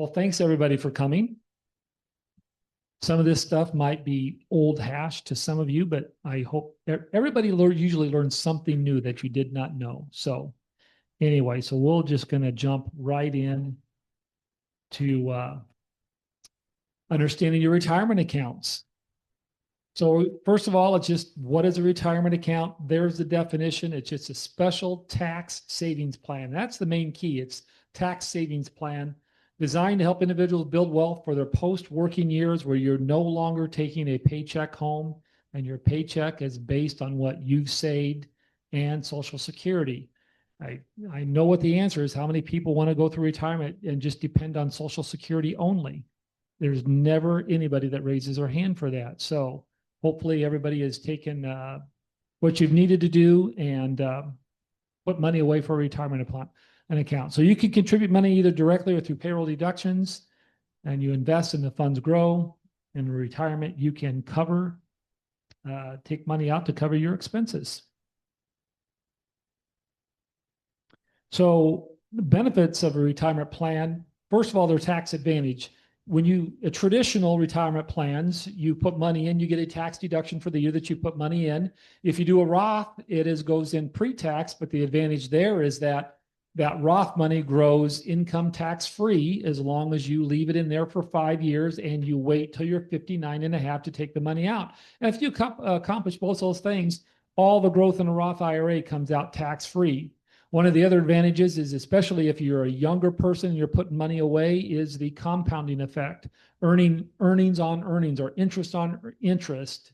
Well, thanks everybody for coming. Some of this stuff might be old hash to some of you, but I hope everybody usually learns something new that you did not know. So anyway, so we're just going to jump right in to understanding your retirement accounts. So first of all, it's just what is a retirement account? There's the definition. It's just a special tax savings plan. That's the main key. It's tax savings plan designed to help individuals build wealth for their post-working years where you're no longer taking a paycheck home and your paycheck is based on what you've saved and Social Security. I know what the answer is. How many people want to go through retirement and just depend on Social Security only? There's never anybody that raises their hand for that. So hopefully everybody has taken what you've needed to do and put money away for a retirement plan, an account. So you can contribute money either directly or through payroll deductions, and you invest and the funds grow. In retirement, you can take money out to cover your expenses. So the benefits of a retirement plan, first of all, they're tax advantage. When traditional retirement plans, you put money in, you get a tax deduction for the year that you put money in. If you do a Roth, goes in pre-tax, but the advantage there is that Roth money grows income tax free as long as you leave it in there for 5 years and you wait till you're 59 and a half to take the money out. And if you accomplish both those things, all the growth in a Roth IRA comes out tax free. One of the other advantages is, especially if you're a younger person and you're putting money away, is the compounding effect. Earnings on earnings or interest on interest.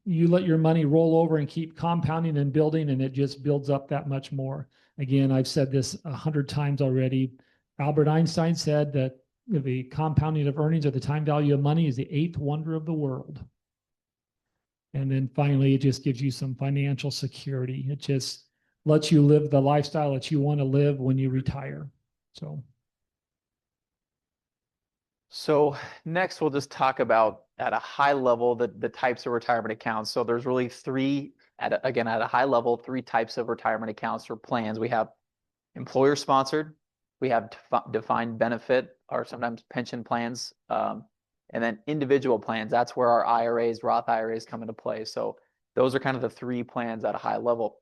You let your money roll over and keep compounding and building, and it just builds up that much more. Again, I've said this 100 times already. Albert Einstein said that the compounding of earnings or the time value of money is the 8th wonder of the world. And then finally, it just gives you some financial security. It just lets you live the lifestyle that you want to live when you retire. So next we'll just talk about at a high level the types of retirement accounts. So there's really three, at a high level, three types of retirement accounts or plans. We have employer sponsored, we have defined benefit or sometimes pension plans, and then individual plans. That's where our IRAs, Roth IRAs come into play. So those are kind of the three plans at a high level.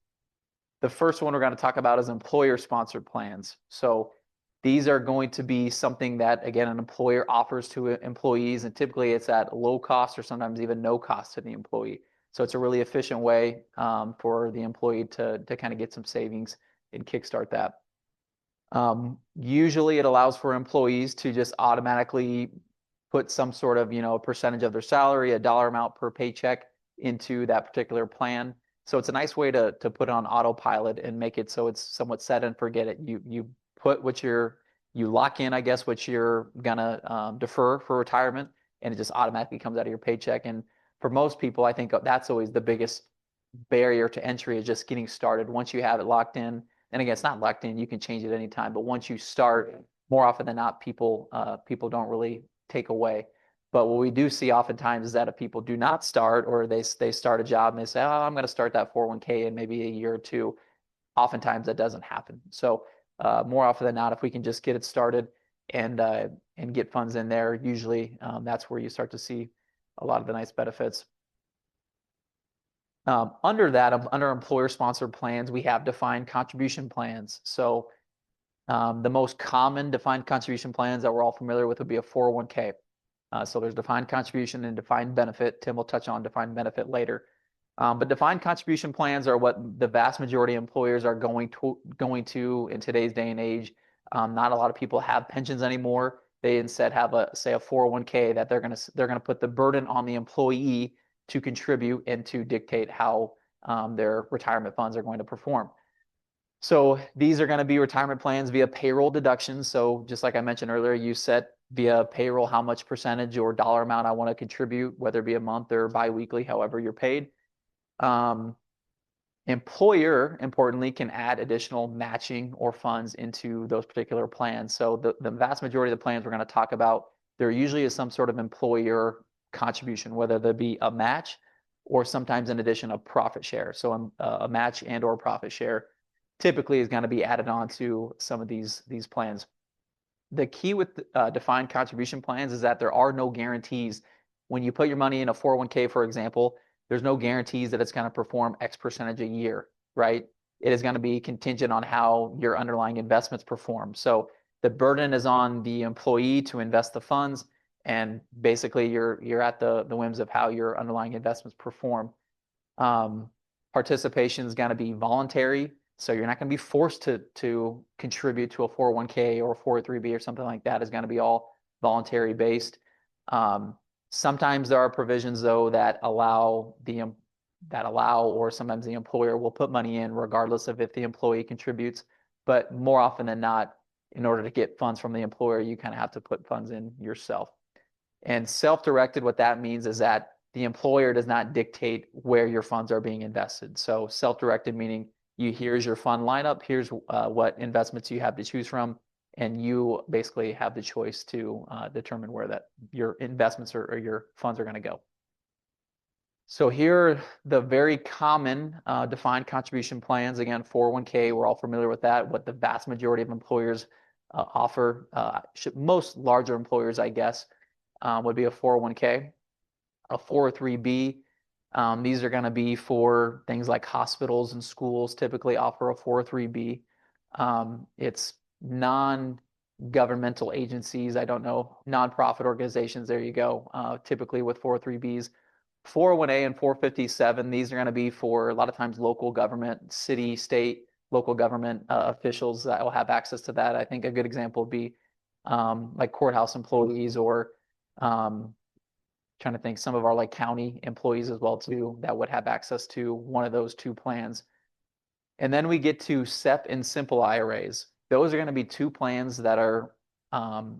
The first one we're going to talk about is employer-sponsored plans. So these are going to be something that, again, an employer offers to employees, and typically it's at low cost or sometimes even no cost to the employee. So it's a really efficient way for the employee to kind of get some savings and kickstart that. Usually it allows for employees to just automatically put some sort of, a percentage of their salary, a dollar amount per paycheck into that particular plan. So it's a nice way to put on autopilot and make it so it's somewhat set and forget it. You put you lock in, I guess, what you're gonna defer for retirement, and it just automatically comes out of your paycheck. And for most people, I think that's always the biggest barrier to entry, is just getting started. Once you have it locked in, and again, it's not locked in, you can change it anytime, but once you start, more often than not, people don't really take away. But what we do see oftentimes is that if people do not start, or they start a job and they say, oh, I'm going to start that 401k in maybe a year or two, oftentimes that doesn't happen. So more often than not, if we can just get it started and get funds in there, usually that's where you start to see a lot of the nice benefits. Under employer-sponsored plans, we have defined contribution plans. So the most common defined contribution plans that we're all familiar with would be a 401k. So there's defined contribution and defined benefit. Tim will touch on defined benefit later. But defined contribution plans are what the vast majority of employers are going to in today's day and age. Not a lot of people have pensions anymore. They instead have a 401k that they're gonna put the burden on the employee to contribute and to dictate how their retirement funds are going to perform. So these are going to be retirement plans via payroll deductions. So just like I mentioned earlier, you set via payroll how much percentage or dollar amount I want to contribute, whether it be a month or biweekly, however you're paid. Employer, importantly, can add additional matching or funds into those particular plans. So the vast majority of the plans we're going to talk about, there usually is some sort of employer contribution, whether there be a match or sometimes in addition a profit share. So a match and or profit share typically is going to be added on to some of these plans. the key with defined contribution plans is that there are no guarantees. When you put your money in a 401k, for example, there's no guarantees that it's going to perform X percentage a year, right? It is going to be contingent on how your underlying investments perform. So the burden is on the employee to invest the funds, and basically you're at the whims of how your underlying investments perform. Participation is going to be voluntary, so you're not going to be forced to contribute to a 401k or a 403b or something like that. Is going to be all voluntary based. Sometimes there are provisions though that allow or sometimes the employer will put money in regardless of if the employee contributes. But more often than not, in order to get funds from the employer, you kind of have to put funds in yourself. And self-directed, what that means is that the employer does not dictate where your funds are being invested. So self-directed meaning here's your fund lineup, here's what investments you have to choose from, and you basically have the choice to determine where your investments or your funds are going to go. So here are the very common defined contribution plans. Again, 401k, we're all familiar with that. What the vast majority of employers offer, most larger employers, I guess, would be a 401k, a 403b. These are going to be for things like hospitals and schools typically offer a 403b. It's non-governmental agencies, I don't know, nonprofit organizations, there you go, typically with 403bs. 401a and 457, these are going to be for a lot of times local government, city, state, local government officials that will have access to that. I think a good example would be like courthouse employees or trying to think some of our like county employees as well too that would have access to one of those two plans. And then we get to SEP and simple IRAs. Those are going to be two plans that are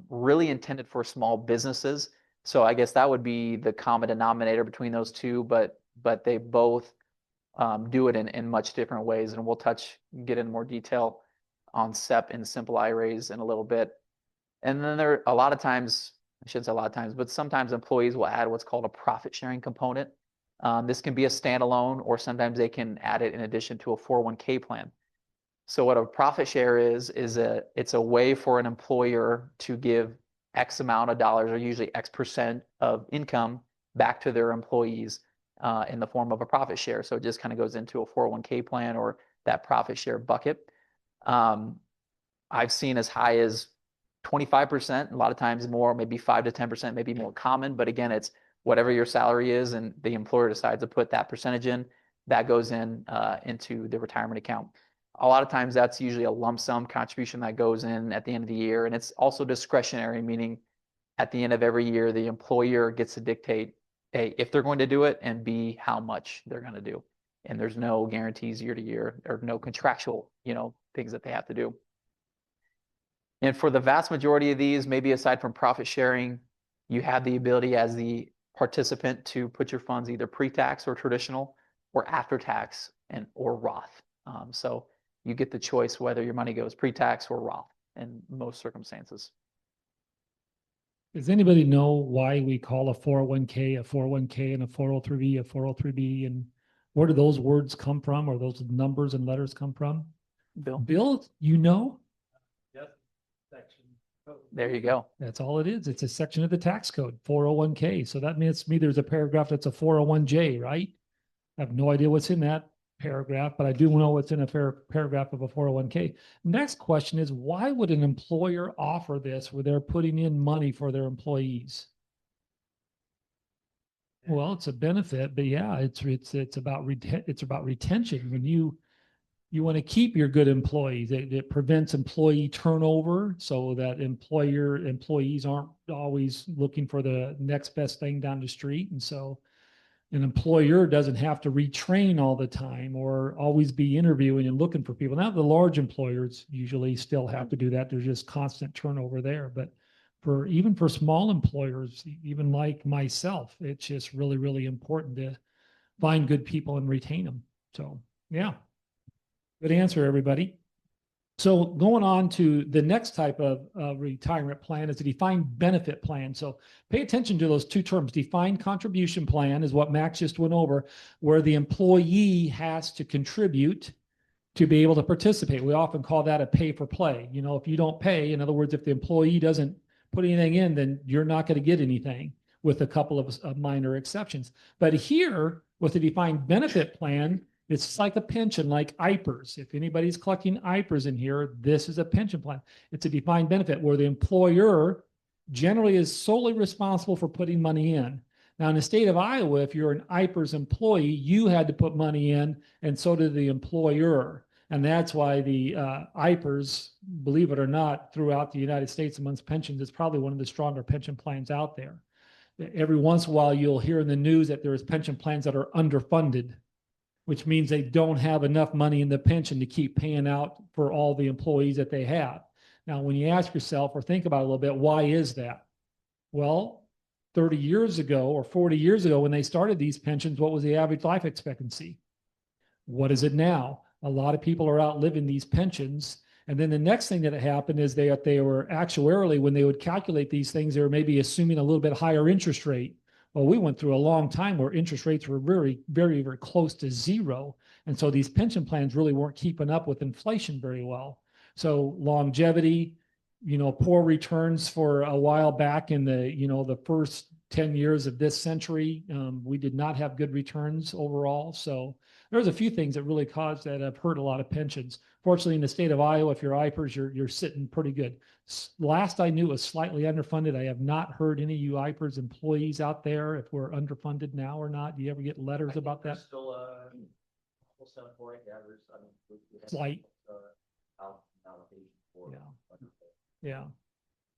really intended for small businesses. So I guess that would be the common denominator between those two, but they both do it in much different ways. And we'll get in more detail on SEP and simple IRAs in a little bit. And then there a lot of times, I shouldn't say a lot of times, but sometimes employees will add what's called a profit sharing component. This can be a standalone, or sometimes they can add it in addition to a 401k plan. So what a profit share is it's a way for an employer to give X amount of dollars, or usually X percent of income, back to their employees in the form of a profit share. So it just kind of goes into a 401k plan or that profit share bucket. I've seen as high as 25%, a lot of times more, maybe 5 to 10%, maybe more common. But again, it's whatever your salary is and the employer decides to put that percentage in, that goes into the retirement account. A lot of times that's usually a lump sum contribution that goes in at the end of the year. And it's also discretionary, meaning at the end of every year, the employer gets to dictate, A, if they're going to do it, and B, how much they're going to do. And there's no guarantees year to year, or no contractual, things that they have to do. And for the vast majority of these, maybe aside from profit sharing, you have the ability as the participant to put your funds either pre-tax or traditional, or after tax or Roth. So you get the choice whether your money goes pre-tax or Roth in most circumstances. Does anybody know why we call a 401k a 401k and a 403b a 403b? And where do those words come from, or those numbers and letters come from? Bill, you know? Yes. Section code. There you go. That's all it is. It's a section of the tax code, 401k. So that means there's a paragraph that's a 401j, right? I have no idea what's in that paragraph, but I do know what's in a paragraph of a 401k. Next question is, why would an employer offer this where they're putting in money for their employees? Well, it's a benefit, but yeah, it's about retention. When you want to keep your good employees, it prevents employee turnover, so that employees aren't always looking for the next best thing down the street. And so an employer doesn't have to retrain all the time or always be interviewing and looking for people. Now, the large employers usually still have to do that. There's just constant turnover there. But even for small employers, even like myself, it's just really, really important to find good people and retain them. So, yeah, good answer, everybody. So going on to the next type of retirement plan is a defined benefit plan. So pay attention to those two terms. Defined contribution plan is what Max just went over, where the employee has to contribute, to be able to participate. We often call that a pay for play. You know, if you don't pay, in other words, if the employee doesn't put anything in, then you're not going to get anything, with a couple of minor exceptions. But here, with a defined benefit plan, it's like a pension, like IPERS. If anybody's collecting IPERS in here, this is a pension plan. It's a defined benefit where the employer generally is solely responsible for putting money in. Now, in the state of Iowa, if you're an IPERS employee, you had to put money in, and so did the employer. And that's why the IPERS, believe it or not, throughout the United States amongst pensions, is probably one of the stronger pension plans out there. Every once in a while, you'll hear in the news that there's pension plans that are underfunded, which means they don't have enough money in the pension to keep paying out for all the employees that they have. Now, when you ask yourself or think about it a little bit, why is that? Well, 30 years ago or 40 years ago, when they started these pensions, what was the average life expectancy? What is it now? A lot of people are outliving these pensions. And then the next thing that happened is they were actuarially, when they would calculate these things, they were maybe assuming a little bit higher interest rate. Well, we went through a long time where interest rates were very, very, very close to zero. And so these pension plans really weren't keeping up with inflation very well. So longevity, you know, poor returns for a while back in the, you know, the first 10 years of this century. We did not have good returns overall. So there's a few things that really caused that have hurt a lot of pensions. Fortunately, in the state of Iowa, if you're IPERS, you're sitting pretty good. Last I knew, it was slightly underfunded. I have not heard any of you IPERS employees out there if we're underfunded now or not. Do you ever get letters about that? Still, almost 7.4 average. I mean, Slight. allocation for. Yeah. Yeah.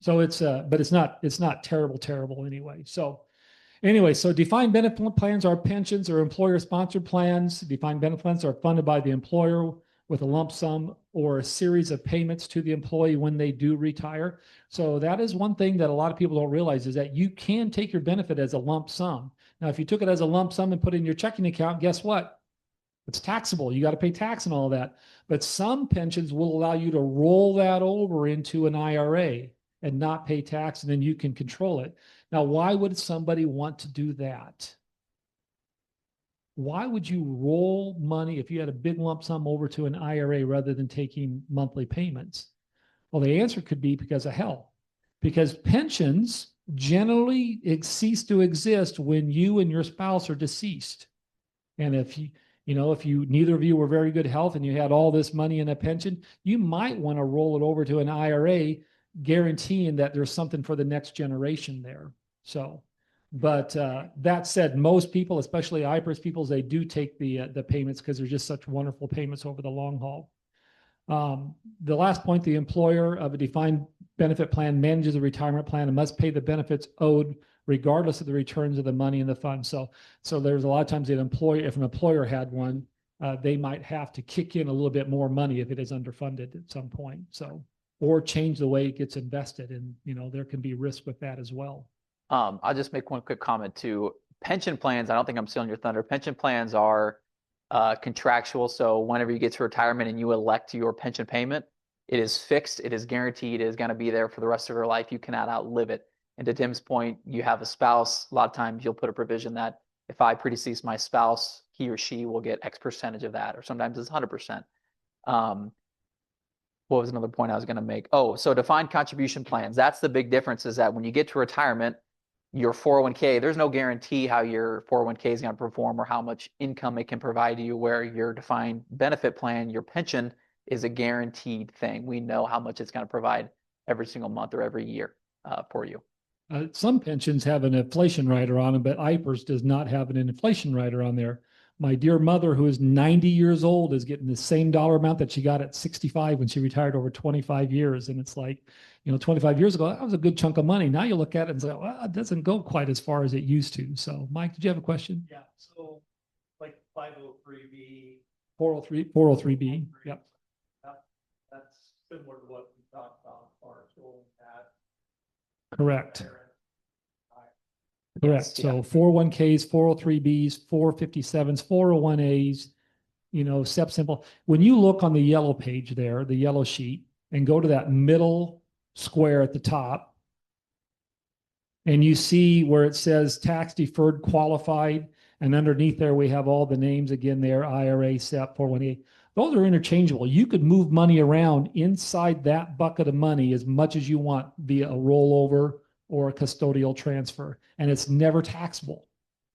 So it's but it's not terrible anyway. So anyway, so defined benefit plans are pensions or employer sponsored plans. Defined benefit plans are funded by the employer with a lump sum or a series of payments to the employee when they do retire. So that is one thing that a lot of people don't realize, is that you can take your benefit as a lump sum. Now, if you took it as a lump sum and put it in your checking account, guess what? It's taxable. You got to pay tax and all that. But some pensions will allow you to roll that over into an IRA and not pay tax, and then you can control it. Now, why would somebody want to do that? Why would you roll money if you had a big lump sum over to an IRA rather than taking monthly payments? Well, the answer could be because of health. Because pensions generally cease to exist when you and your spouse are deceased. And if you neither of you were very good health and you had all this money in a pension, you might want to roll it over to an IRA, guaranteeing that there's something for the next generation there. So, but that said, most people, especially IPERS people, they do take the payments because they're just such wonderful payments over the long haul. The last point, the employer of a defined benefit plan manages a retirement plan and must pay the benefits owed regardless of the returns of the money in the fund. So there's a lot of times that if an employer had one, they might have to kick in a little bit more money if it is underfunded at some point. So, or change the way it gets invested. And, there can be risk with that as well. I'll just make one quick comment too. Pension plans, I don't think I'm stealing your thunder. Pension plans are contractual. So whenever you get to retirement and you elect your pension payment, it is fixed, it is guaranteed, it is going to be there for the rest of your life. You cannot outlive it. And to Tim's point, you have a spouse. A lot of times you'll put a provision that if I predecease my spouse, he or she will get X percentage of that, or sometimes it's 100%. What was another point I was going to make? Oh, so defined contribution plans. That's the big difference, is that when you get to retirement, your 401k, there's no guarantee how your 401k is going to perform or how much income it can provide you, where your defined benefit plan, your pension, is a guaranteed thing. We know how much it's going to provide every single month or every year for you. Some pensions have an inflation rider on them, but IPERS does not have an inflation rider on there. My dear mother, who is 90 years old, is getting the same dollar amount that she got at 65 when she retired over 25 years. And it's like, 25 years ago, that was a good chunk of money. Now you look at it and say, well, it doesn't go quite as far as it used to. So, Mike, did you have a question? Yeah. So like 503B. 403B. Yep. That's similar to what we talked about as far as rolling that. Correct. Correct. Yes, So 401ks, 403bs, 457s, 401as, step simple. When you look on the yellow page there, the yellow sheet, and go to that middle square at the top, and you see where it says tax deferred qualified, And underneath there, we have all the names again there, IRA, SEP, 401k. Those are interchangeable. You could move money around inside that bucket of money as much as you want via a rollover or a custodial transfer, and it's never taxable.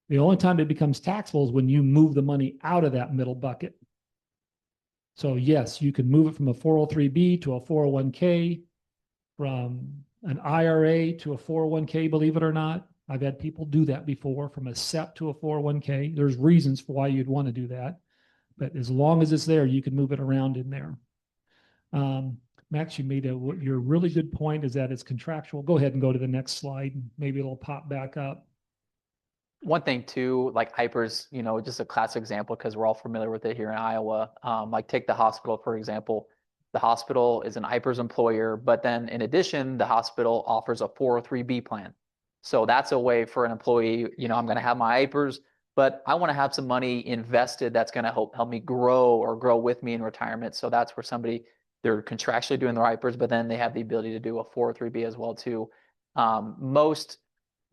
The only time it becomes taxable is when you move the money out of that middle bucket. So yes, you can move it from a 403B to a 401k, from an IRA to a 401k, believe it or not. I've had people do that before, from a SEP to a 401k. There's reasons for why you'd want to do that. But as long as it's there, you can move it around in there. Max, you made your really good point is that it's contractual. Go ahead and go to the next slide. Maybe it'll pop back up. One thing too, like IPERS, you know, just a classic example because we're all familiar with it here in Iowa. Like take the hospital, for example. The hospital is an IPERS employer, but then in addition, the hospital offers a 403B plan. So that's a way for an employee, you know, I'm going to have my IPERS, but I want to have some money invested that's going to help me grow or grow with me in retirement. So that's where somebody, they're contractually doing their IPERS, but then they have the ability to do a 403B as well too.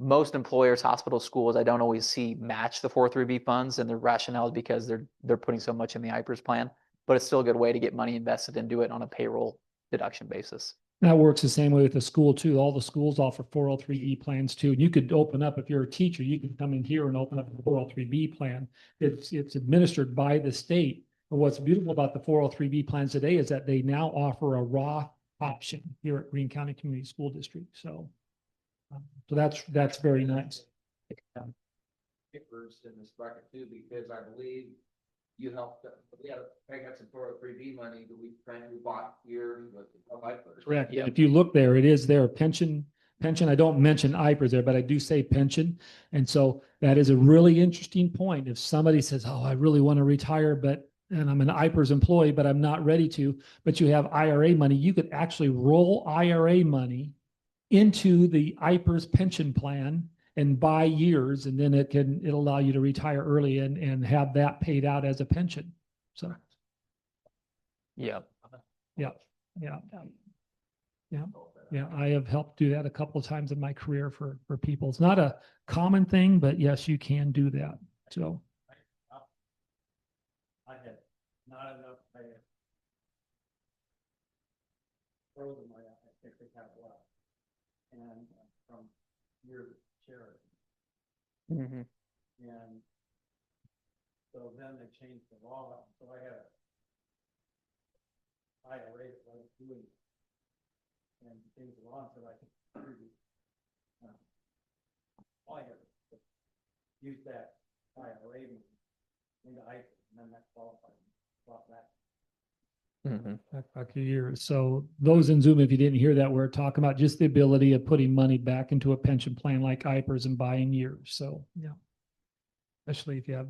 Most employers, hospitals, schools, I don't always see match the 403B funds, and the rationale is because they're putting so much in the IPERS plan, but it's still a good way to get money invested and do it on a payroll deduction basis. That works the same way with the school too. All the schools offer 403E plans too. And you could open up, if you're a teacher, you can come in here and open up a 403B plan. It's administered by the state. But what's beautiful about the 403B plans today is that they now offer a Roth option here at Greene County Community School District. So that's very nice. Papers in this bracket too, because I believe you helped, we had, I got some 403B money that we bought here with the IPERS. Correct. Yeah. If you look there, it is there, pension. I don't mention IPERS there, but I do say pension. And so that is a really interesting point. If somebody says, oh, I really want to retire, and I'm an IPERS employee, but I'm not ready to, but you have IRA money, you could actually roll IRA money into the IPERS pension plan and buy years, and then it'll allow you to retire early and have that paid out as a pension. So Yeah. I have helped do that a couple of times in my career for people. It's not a common thing, but yes, you can do that. So I had not enough. I had frozen my, I think they have left. And from your charity. Mm-hmm. And so then they changed the law. So I had IRA that I was doing and changed the law so I could contribute. All I had to use that IRA into IPERS, and then that qualified that. back a year. So those in Zoom, if you didn't hear that, we're talking about just the ability of putting money back into a pension plan like IPERS and buying years. So yeah, especially if you have,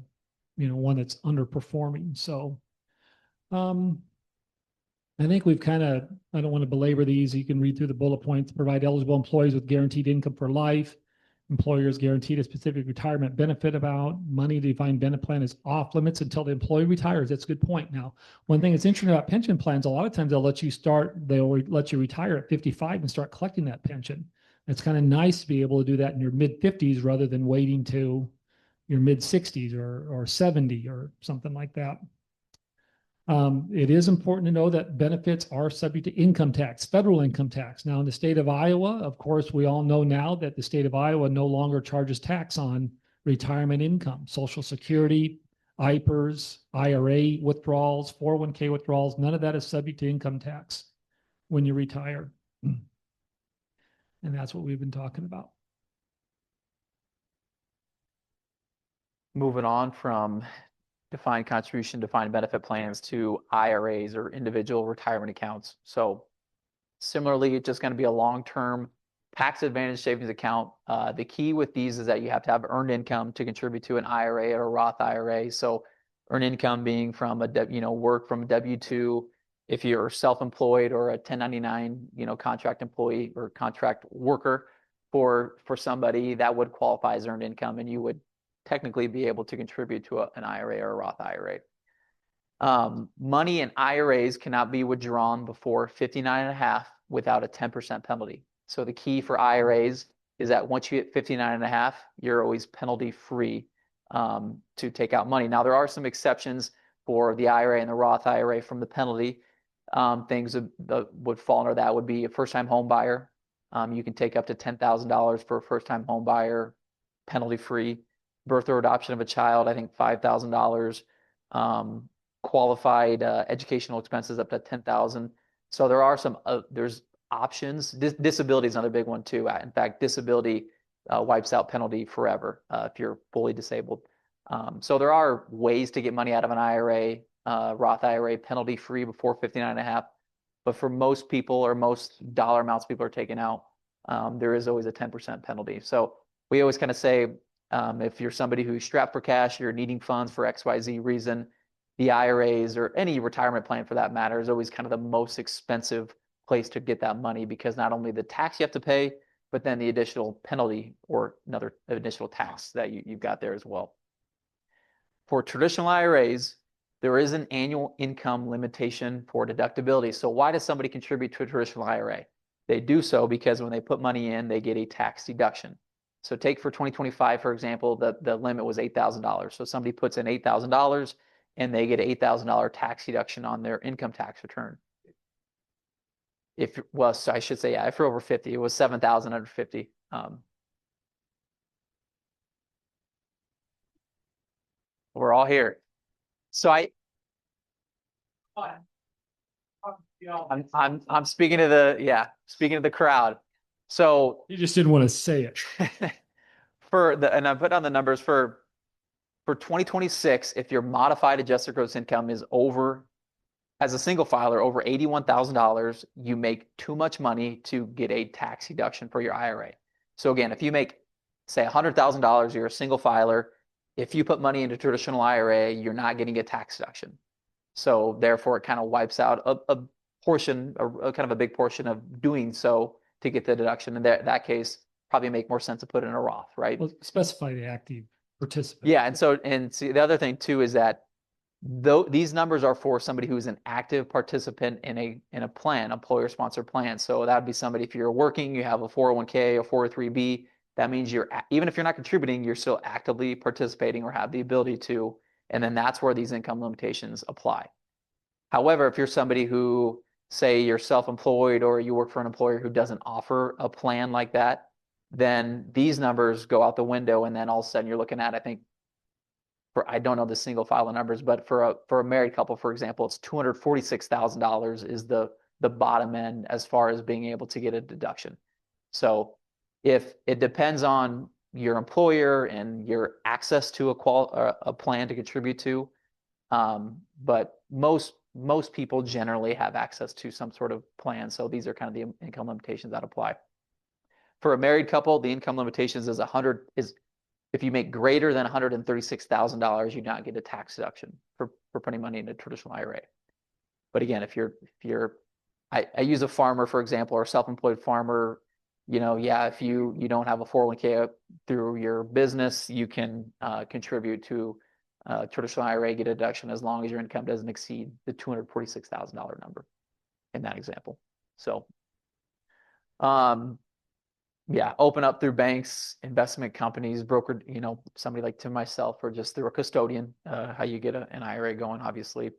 one that's underperforming. So I think we've I don't want to belabor these. You can read through the bullet points. Provide eligible employees with guaranteed income for life. Employers guaranteed a specific retirement benefit about money. Defined benefit plan is off limits until the employee retires. That's a good point. Now, one thing that's interesting about pension plans, a lot of times they'll let you retire at 55 and start collecting that pension. It's kind of nice to be able to do that in your mid 50s rather than waiting to your mid 60s or 70 or something like that. It is important to know that benefits are subject to income tax, federal income tax. Now, in the state of Iowa, of course, we all know now that the state of Iowa no longer charges tax on retirement income, Social Security, IPERS, IRA withdrawals, 401k withdrawals. None of that is subject to income tax when you retire. And that's what we've been talking about. Moving on from defined contribution, defined benefit plans to IRAs or individual retirement accounts. So similarly, it's just going to be a long-term tax advantage savings account. The key with these is that you have to have earned income to contribute to an IRA or a Roth IRA. So earned income being from work from a W-2, if you're self-employed or a 1099, contract employee or contract worker for somebody, that would qualify as earned income, and you would technically be able to contribute to an IRA or a Roth IRA. Money in IRAs cannot be withdrawn before 59.5 without a 10% penalty. So the key for IRAs is that once you hit 59.5, you're always penalty free. to take out money. Now, there are some exceptions for the IRA and the Roth IRA from the penalty. Things that would fall under that would be a first-time home buyer. You can take up to $10,000 for a first-time home buyer, penalty-free. Birth or adoption of a child, I think $5,000. Qualified educational expenses up to $10,000. So there are there's options. Disability is another big one too. In fact, disability wipes out penalty forever if you're fully disabled. So there are ways to get money out of an IRA, Roth IRA, penalty-free before 59.5. But for most people, or most dollar amounts people are taking out, there is always a 10% penalty. So we always kind of say, if you're somebody who's strapped for cash, you're needing funds for XYZ reason, the IRAs or any retirement plan for that matter is always kind of the most expensive place to get that money, because not only the tax you have to pay, but then the additional penalty or another additional tax that you've got there as well. For traditional IRAs, there is an annual income limitation for deductibility. So why does somebody contribute to a traditional IRA? They do so because when they put money in, they get a tax deduction. So take for 2025, for example, the limit was $8,000. So somebody puts in $8,000 and they get an $8,000 tax deduction on their income tax return. So I should say, yeah, if you're over 50, it was 7,000 under 50. We're all here. So I'm speaking to the crowd. So You just didn't want to say it. and I put on the numbers for 2026, if your modified adjusted gross income is over, as a single filer, over $81,000, you make too much money to get a tax deduction for your IRA. So again, if you make, say, $100,000, you're a single filer. If you put money into traditional IRA, you're not getting a tax deduction. So therefore, it kind of wipes out a portion, kind of a big portion of doing so to get the deduction. In that case, probably make more sense to put in a Roth, right? Well, specify the active participant. Yeah, and see, the other thing too is that these numbers are for somebody who's an active participant in a plan, employer-sponsored plan. So that would be somebody, if you're working, you have a 401k, a 403b. That means even if you're not contributing, you're still actively participating or have the ability to. And then that's where these income limitations apply. However, if you're somebody who, say, you're self-employed or you work for an employer who doesn't offer a plan like that, then these numbers go out the window, and then all of a sudden you're looking at, I think, I don't know the single file numbers, but for a married couple, for example, it's $246,000 is the bottom end as far as being able to get a deduction. So if it depends on your employer and your access to a plan to contribute to, but most people generally have access to some sort of plan. So these are kind of the income limitations that apply. For a married couple, the income limitations is if you make greater than $136,000, you not get a tax deduction for putting money in a traditional IRA. But again, I use a farmer, for example, or a self-employed farmer, if you don't have a 401k through your business, you can contribute to traditional IRA, get a deduction as long as your income doesn't exceed the $246,000 number in that example. So, yeah, open up through banks, investment companies, brokered, somebody like to myself, or just through a custodian, how you get an IRA going, obviously.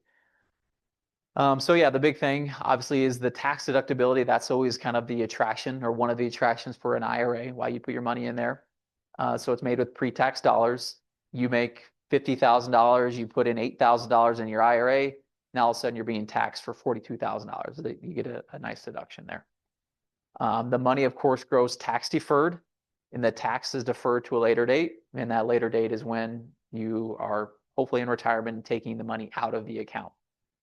So yeah, the big thing obviously is the tax deductibility. That's always kind of the attraction, or one of the attractions for an IRA, why you put your money in there. So it's made with pre-tax dollars. You make $50,000, you put in $8,000 in your IRA. Now all of a sudden you're being taxed for $42,000. You get a nice deduction there. The money, of course, grows tax deferred, and the tax is deferred to a later date. And that later date is when you are hopefully in retirement and taking the money out of the account.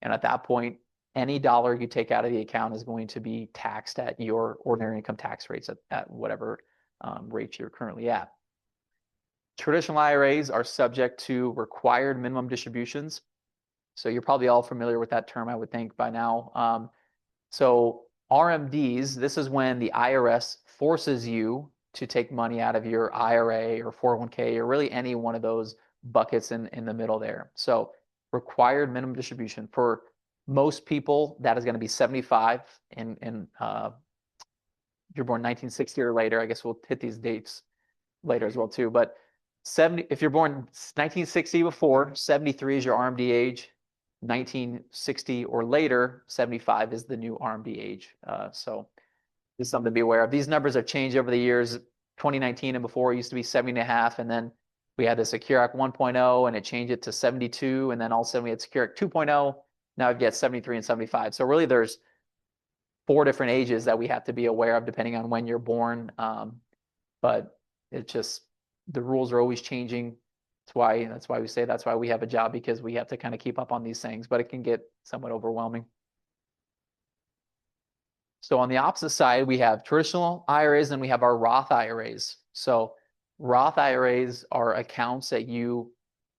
And at that point, any dollar you take out of the account is going to be taxed at your ordinary income tax rates at whatever rate you're currently at. Traditional IRAs are subject to required minimum distributions. So you're probably all familiar with that term, I would think, by now. So RMDs, this is when the IRS forces you to take money out of your IRA or 401k or really any one of those buckets in the middle there. So required minimum distribution for most people, that is going to be 75. And you're born 1960 or later. I guess we'll hit these dates later as well too. But if you're born 1960 before, 73 is your RMD age. 1960 or later, 75 is the new RMD age. So this is something to be aware of. These numbers have changed over the years. 2019 and before, it used to be 70.5, and then we had the Secure Act 1.0, and it changed it to 72, and then all of a sudden we had Secure Act 2.0. Now we've got 73 and 75. So really, there's 4 different ages that we have to be aware of depending on when you're born. But it's just the rules are always changing. That's why we have a job, because we have to kind of keep up on these things, but it can get somewhat overwhelming. So on the opposite side, we have traditional IRAs and we have our Roth IRAs. So Roth IRAs are accounts that you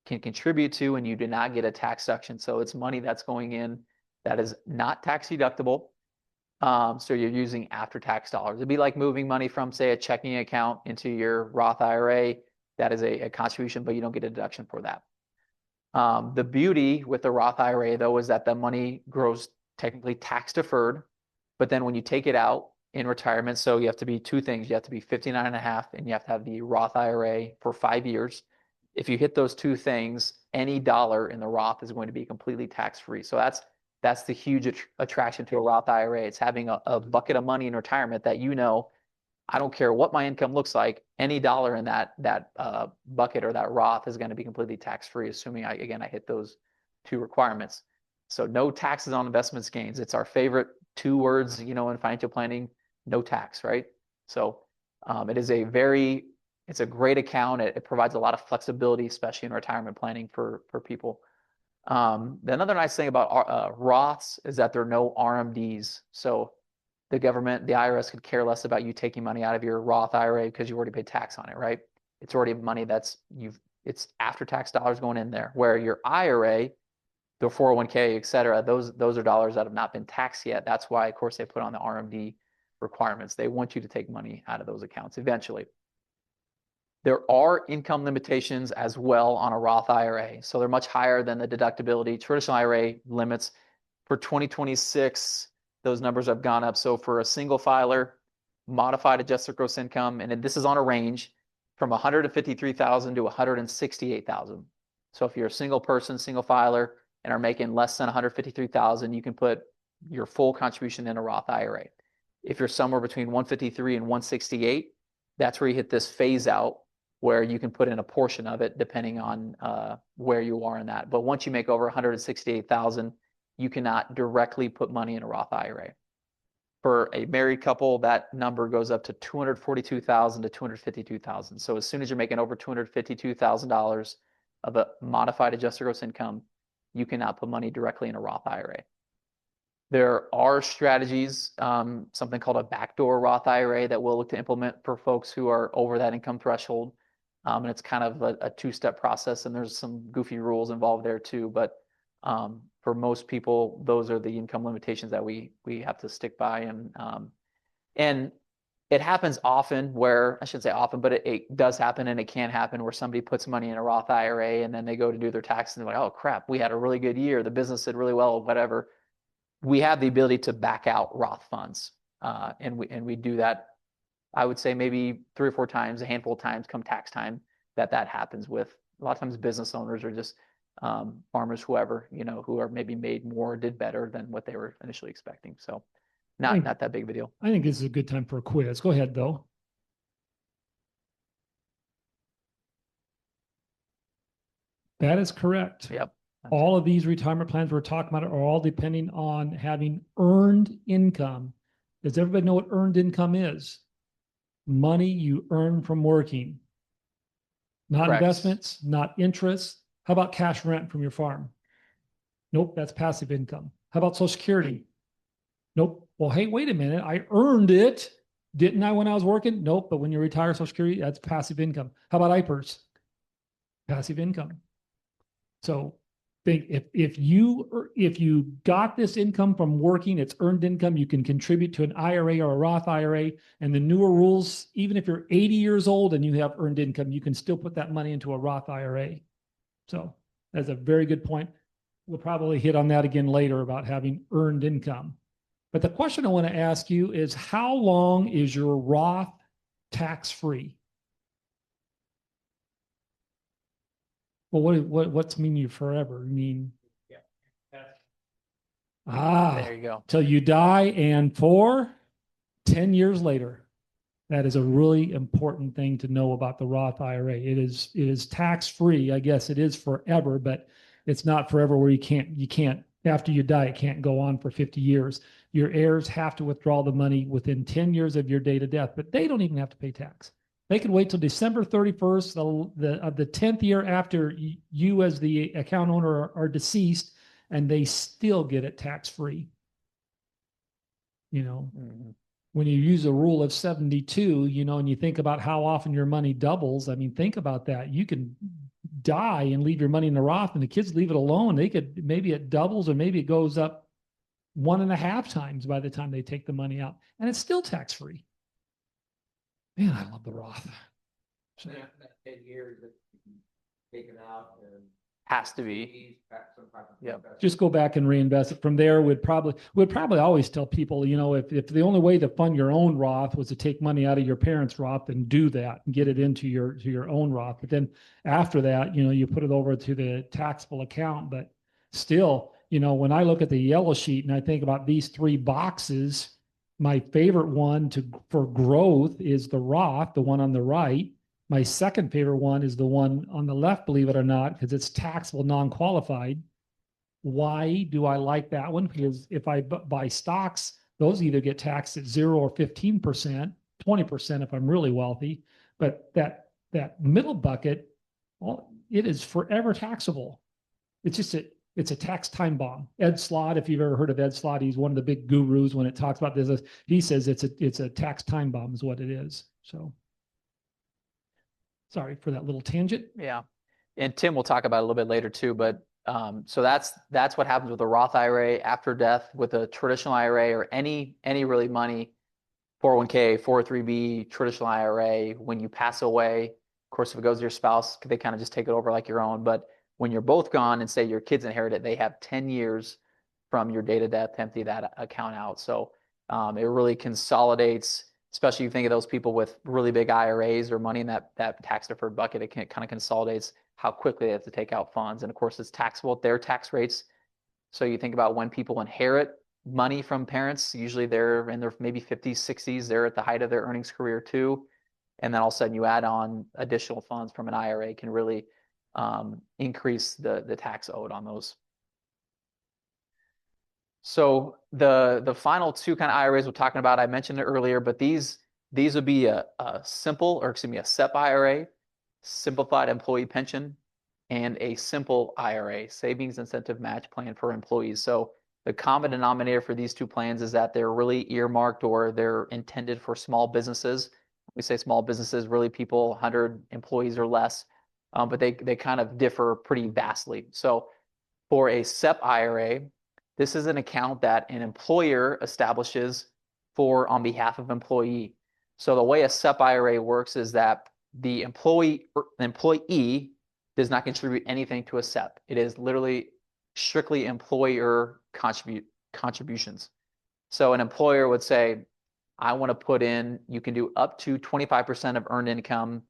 can contribute to and you do not get a tax deduction. So it's money that's going in that is not tax deductible. So you're using after-tax dollars. It'd be like moving money from, say, a checking account into your Roth IRA. That is a contribution, but you don't get a deduction for that. The beauty with the Roth IRA, though, is that the money grows technically tax deferred, but then when you take it out in retirement, so you have to be 2 things. You have to be 59 and a half, and you have to have the Roth IRA for 5 years. If you hit those 2 things, any dollar in the Roth is going to be completely tax-free. So that's the huge attraction to a Roth IRA. It's having a bucket of money in retirement that, I don't care what my income looks like, any dollar in that bucket or that Roth is going to be completely tax-free, assuming I hit those 2 requirements. So no taxes on investments gains. It's our favorite 2 words, in financial planning, no tax, right? So it's a great account. It provides a lot of flexibility, especially in retirement planning for people. Another nice thing about Roths is that there are no RMDs. So the government, the IRS, could care less about you taking money out of your Roth IRA because you already paid tax on it, right? It's already money it's after-tax dollars going in there. Where your IRA, the 401k, et cetera, those are dollars that have not been taxed yet. That's why, of course, they put on the RMD requirements. They want you to take money out of those accounts eventually. There are income limitations as well on a Roth IRA. So they're much higher than the deductibility. Traditional IRA limits for 2026, those numbers have gone up. So for a single filer, modified adjusted gross income, and this is on a range from 153,000 to 168,000. So if you're a single person, single filer, and are making less than 153,000, you can put your full contribution in a Roth IRA. If you're somewhere between 153 and 168, that's where you hit this phase out, where you can put in a portion of it depending on where you are in that. But once you make over 168,000, you cannot directly put money in a Roth IRA. For a married couple, that number goes up to 242,000 to 252,000. So as soon as you're making over $252,000 of a modified adjusted gross income, you cannot put money directly in a Roth IRA. There are strategies, something called a backdoor Roth IRA that we'll look to implement for folks who are over that income threshold. And it's kind of a 2-step process, and there's some goofy rules involved there too. But for most people, those are the income limitations that we have to stick by. And it happens often where, I shouldn't say often, but it does happen, and it can happen where somebody puts money in a Roth IRA and then they go to do their taxes and they're like, oh crap, we had a really good year. The business did really well, whatever. We have the ability to back out Roth funds. And we do that, I would say maybe 3 or 4 times, a handful of times come tax time that happens with. A lot of times business owners are just farmers, whoever, who are maybe made more, did better than what they were initially expecting. So not that big of a deal. I think this is a good time for a quiz. Go ahead, though. That is correct. Yep. All of these retirement plans we're talking about are all depending on having earned income. Does everybody know what earned income is? Money you earn from working. Not Correct. investments, not interest. How about cash rent from your farm? Nope, that's passive income. How about Social Security? Nope. Well, hey, wait a minute. I earned it, didn't I, when I was working? Nope. But when you retire Social Security, that's passive income. How about IPERS? Passive income. So think if you got this income from working, it's earned income, you can contribute to an IRA or a Roth IRA. And the newer rules, even if you're 80 years old and you have earned income, you can still put that money into a Roth IRA. So that's a very good point. We'll probably hit on that again later about having earned income. But the question I want to ask you is, how long is your Roth tax-free? Well, what's mean you forever? I mean, There you go. till you die and for 10 years later. That is a really important thing to know about the Roth IRA. It is tax free. I guess it is forever, but it's not forever where you can't after you die, it can't go on for 50 years. Your heirs have to withdraw the money within 10 years of your date of death, but they don't even have to pay tax. They can wait till December 31st of the 10th year after you as the account owner are deceased, and they still get it tax free. You know, Mhm. when you use a rule of 72, and you think about how often your money doubles, I mean, think about that. You can die and leave your money in the Roth and the kids leave it alone. Maybe it doubles or maybe it goes up 1.5 times by the time they take the money out, and it's still tax free. Man, I love the Roth. So that 10 years that you can take it out and. Has to be. Yep. Just go back and reinvest it. From there, we'd probably always tell people, if the only way to fund your own Roth was to take money out of your parents' Roth, then do that and get it into your own Roth. But then after that, you put it over to the taxable account. But still, when I look at the yellow sheet and I think about these 3 boxes, my favorite one for growth is the Roth, the one on the right. My second favorite one is the one on the left, believe it or not, because it's taxable non-qualified. Why do I like that one? Because if I buy stocks, those either get taxed at 0 or 15%, 20% if I'm really wealthy. But that middle bucket, well, it is forever taxable. It's a tax time bomb. Ed Slott, if you've ever heard of Ed Slott, he's one of the big gurus when it talks about this. He says it's a tax time bomb is what it is. So. Sorry for that little tangent. Yeah. And Tim will talk about it a little bit later too, but so that's what happens with a Roth IRA after death. With a traditional IRA or any really money, 401k, 403b, traditional IRA, when you pass away, of course, if it goes to your spouse, they kind of just take it over like your own. But when you're both gone and say your kids inherit it, they have 10 years from your date of death to empty that account out. So it really consolidates, especially if you think of those people with really big IRAs or money in that tax deferred bucket. It kind of consolidates how quickly they have to take out funds. And of course, it's taxable at their tax rates. So you think about when people inherit money from parents, usually they're in their maybe 50s, 60s, they're at the height of their earnings career too. And then all of a sudden you add on additional funds from an IRA can really increase the tax owed on those. So the final 2 kind of IRAs we're talking about, I mentioned it earlier, but these would be a SEP IRA, simplified employee pension, and a simple IRA, savings incentive match plan for employees. So the common denominator for these 2 plans is that they're really earmarked or they're intended for small businesses. We say small businesses, really people 100 employees or less, but they kind of differ pretty vastly. So for a SEP IRA, this is an account that an employer establishes on behalf of employee. So the way a SEP IRA works is that the employee does not contribute anything to a SEP. It is literally strictly employer contributions. So an employer would say, I want to put in, you can do up to 25% of earned income.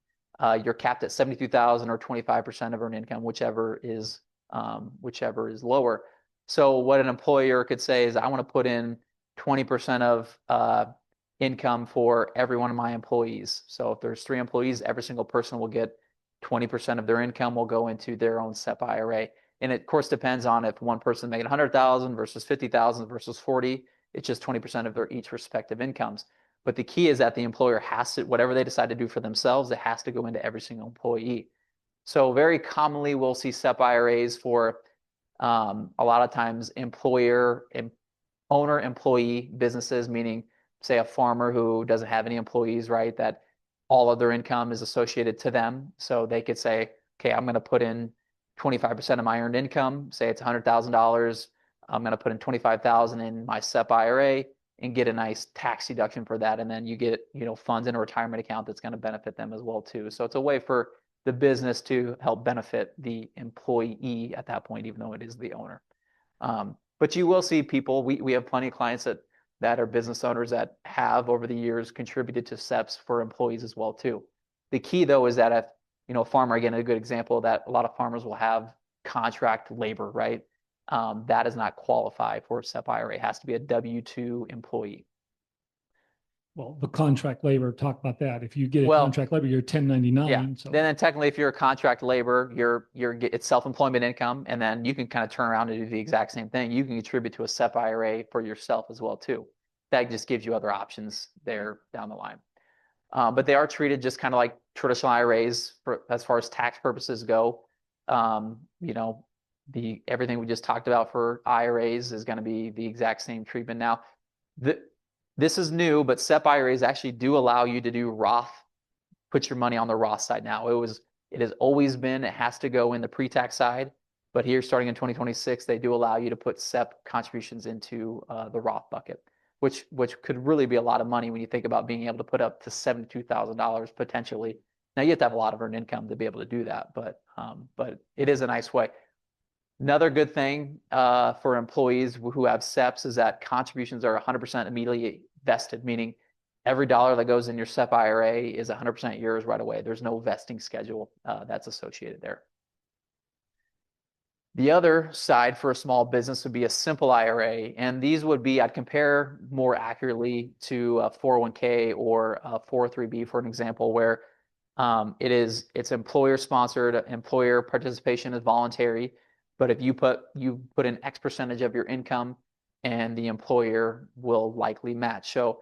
You're capped at 72,000 or 25% of earned income, whichever is lower. So what an employer could say is, I want to put in 20% of income for every one of my employees. So if there's 3 employees, every single person will get 20% of their income will go into their own SEP IRA. And it, of course, depends on if one person making 100,000 versus 50,000 versus 40. It's just 20% of their each respective incomes. But the key is that the employer has to, whatever they decide to do for themselves, it has to go into every single employee. So very commonly, we'll see SEP IRAs for a lot of times owner-employee businesses, meaning say a farmer who doesn't have any employees, right? That all of their income is associated to them. So they could say, okay, I'm going to put in 25% of my earned income. Say it's $100,000. I'm going to put in 25,000 in my SEP IRA and get a nice tax deduction for that. And then you get, funds in a retirement account that's going to benefit them as well too. So it's a way for the business to help benefit the employee at that point, even though it is the owner. But you will see people, we have plenty of clients that are business owners that have over the years contributed to SEPs for employees as well too. The key though is that you know, a farmer, again, a good example that a lot of farmers will have contract labor, right? That does not qualify for a SEP IRA. It has to be a W-2 employee. Well, the contract labor, talk about that. If you get a Well, contract labor, you're Yeah. 1099. So Then technically, if you're a contract labor, it's self-employment income, and then you can kind of turn around and do the exact same thing. You can contribute to a SEP IRA for yourself as well too. That just gives you other options there down the line. But they are treated just kind of like traditional IRAs as far as tax purposes go. You know, everything we just talked about for IRAs is going to be the exact same treatment. Now, this is new, but SEP IRAs actually do allow you to do Roth, put your money on the Roth side now. It has always been, it has to go in the pre-tax side, but here starting in 2026, they do allow you to put SEP contributions into the Roth bucket, which could really be a lot of money when you think about being able to put up to $72,000 potentially. Now you have to have a lot of earned income to be able to do that, but it is a nice way. Another good thing for employees who have SEPs is that contributions are 100% immediately vested, meaning every dollar that goes in your SEP IRA is 100% yours right away. There's no vesting schedule that's associated there. The other side for a small business would be a simple IRA, and these would be, I'd compare more accurately to a 401k or a 403b, for an example, where it's employer sponsored, employer participation is voluntary, but if you put in X percentage of your income, and the employer will likely match. So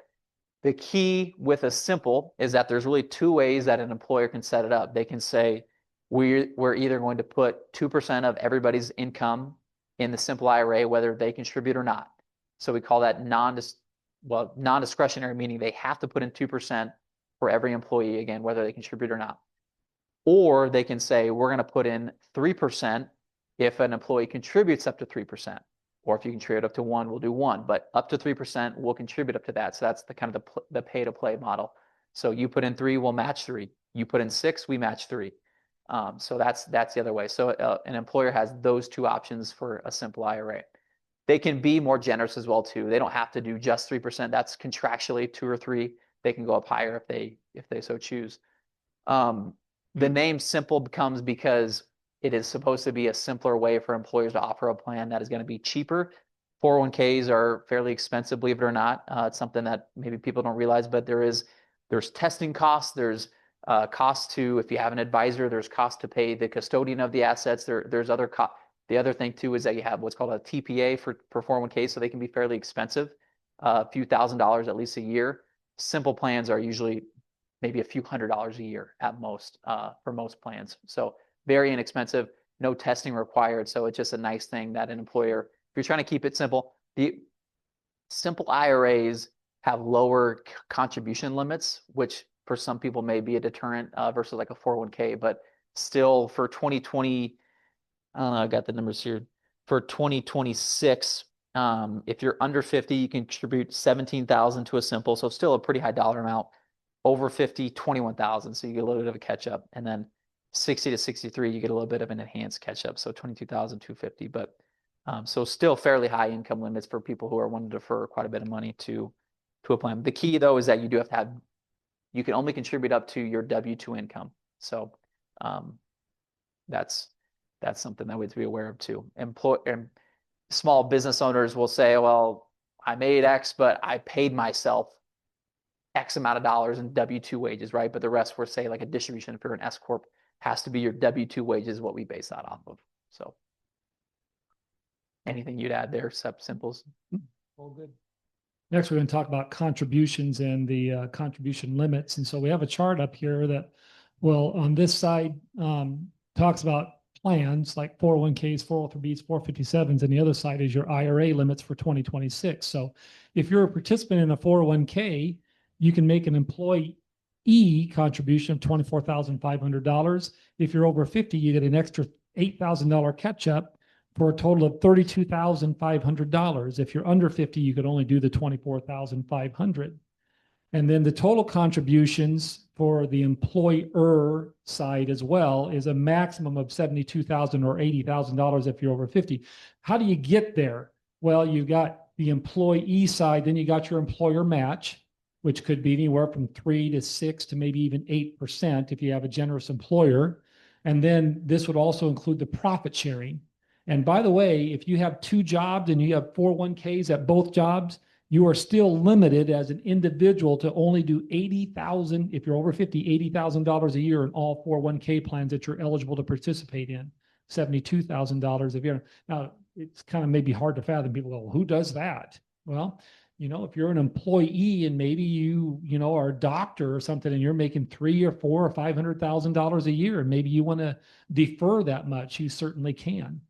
the key with a simple is that there's really two ways that an employer can set it up. They can say, we're either going to put 2% of everybody's income in the simple IRA, whether they contribute or not. So we call that non-discretionary, meaning they have to put in 2% for every employee, again, whether they contribute or not. Or they can say, we're going to put in 3% if an employee contributes up to 3%. Or if you contribute up to 1, we'll do 1, but up to 3%, we'll contribute up to that. So that's the kind of the pay to play model. So you put in 3, we'll match 3. You put in 6, we match 3. So that's the other way. So an employer has those two options for a simple IRA. They can be more generous as well too. They don't have to do just 3%. That's contractually 2 or 3. They can go up higher if they so choose. The name simple becomes because it is supposed to be a simpler way for employers to offer a plan that is going to be cheaper. 401ks are fairly expensive, believe it or not. It's something that maybe people don't realize, but there's testing costs. There's costs to, if you have an advisor, there's cost to pay the custodian of the assets. There's other costs. The other thing too is that you have what's called a TPA for 401ks, so they can be fairly expensive, a few $1,000s at least a year. Simple plans are usually maybe a few $100s a year at most for most plans. So very inexpensive, no testing required. So it's just a nice thing that an employer, if you're trying to keep it simple, the simple IRAs have lower contribution limits, which for some people may be a deterrent versus like a 401k, but still for 2020, I don't know, I got the numbers here. For 2026, if you're under 50, you can contribute 17,000 to a simple, so still a pretty high dollar amount. Over 50, 21,000, so you get a little bit of a catch up, and then 60 to 63, you get a little bit of an enhanced catch up, so 22,250. But so still fairly high income limits for people who are wanting to defer quite a bit of money to a plan. The key though is that you do have to have, you can only contribute up to your W-2 income. So that's something that we have to be aware of too. Small business owners will say, well, I made X, but I paid myself X amount of dollars in W-2 wages, right? But the rest were, say, like a distribution, if you're an S Corp, has to be your W-2 wages, what we base that off of. So anything you'd add there, simples? all good. Next, we're going to talk about contributions and the contribution limits. And so we have a chart up here that, well, on this side talks about plans like 401ks, 403bs, 457s, and the other side is your IRA limits for 2026. So if you're a participant in a 401k, you can make an employee contribution of $24,500. If you're over 50, you get an extra $8,000 catch up for a total of $32,500. If you're under 50, you could only do the $24,500. And then the total contributions for the employer side as well is a maximum of $72,000 or $80,000 if you're over 50. How do you get there? Well, you've got the employee side, then you got your employer match, which could be anywhere from 3 to 6 to maybe even 8% if you have a generous employer. And then this would also include the profit sharing. And by the way, if you have 2 jobs and you have 401ks at both jobs, you are still limited as an individual to only do 80,000, if you're over 50, $80,000 a year in all 401k plans that you're eligible to participate in, $72,000 a year. Now, it's kind of maybe hard to fathom. People go, well, who does that? Well, if you're an employee and maybe you are a doctor or something and you're making $300,000 or $400,000 or $500,000 a year, and maybe you want to defer that much, you certainly can.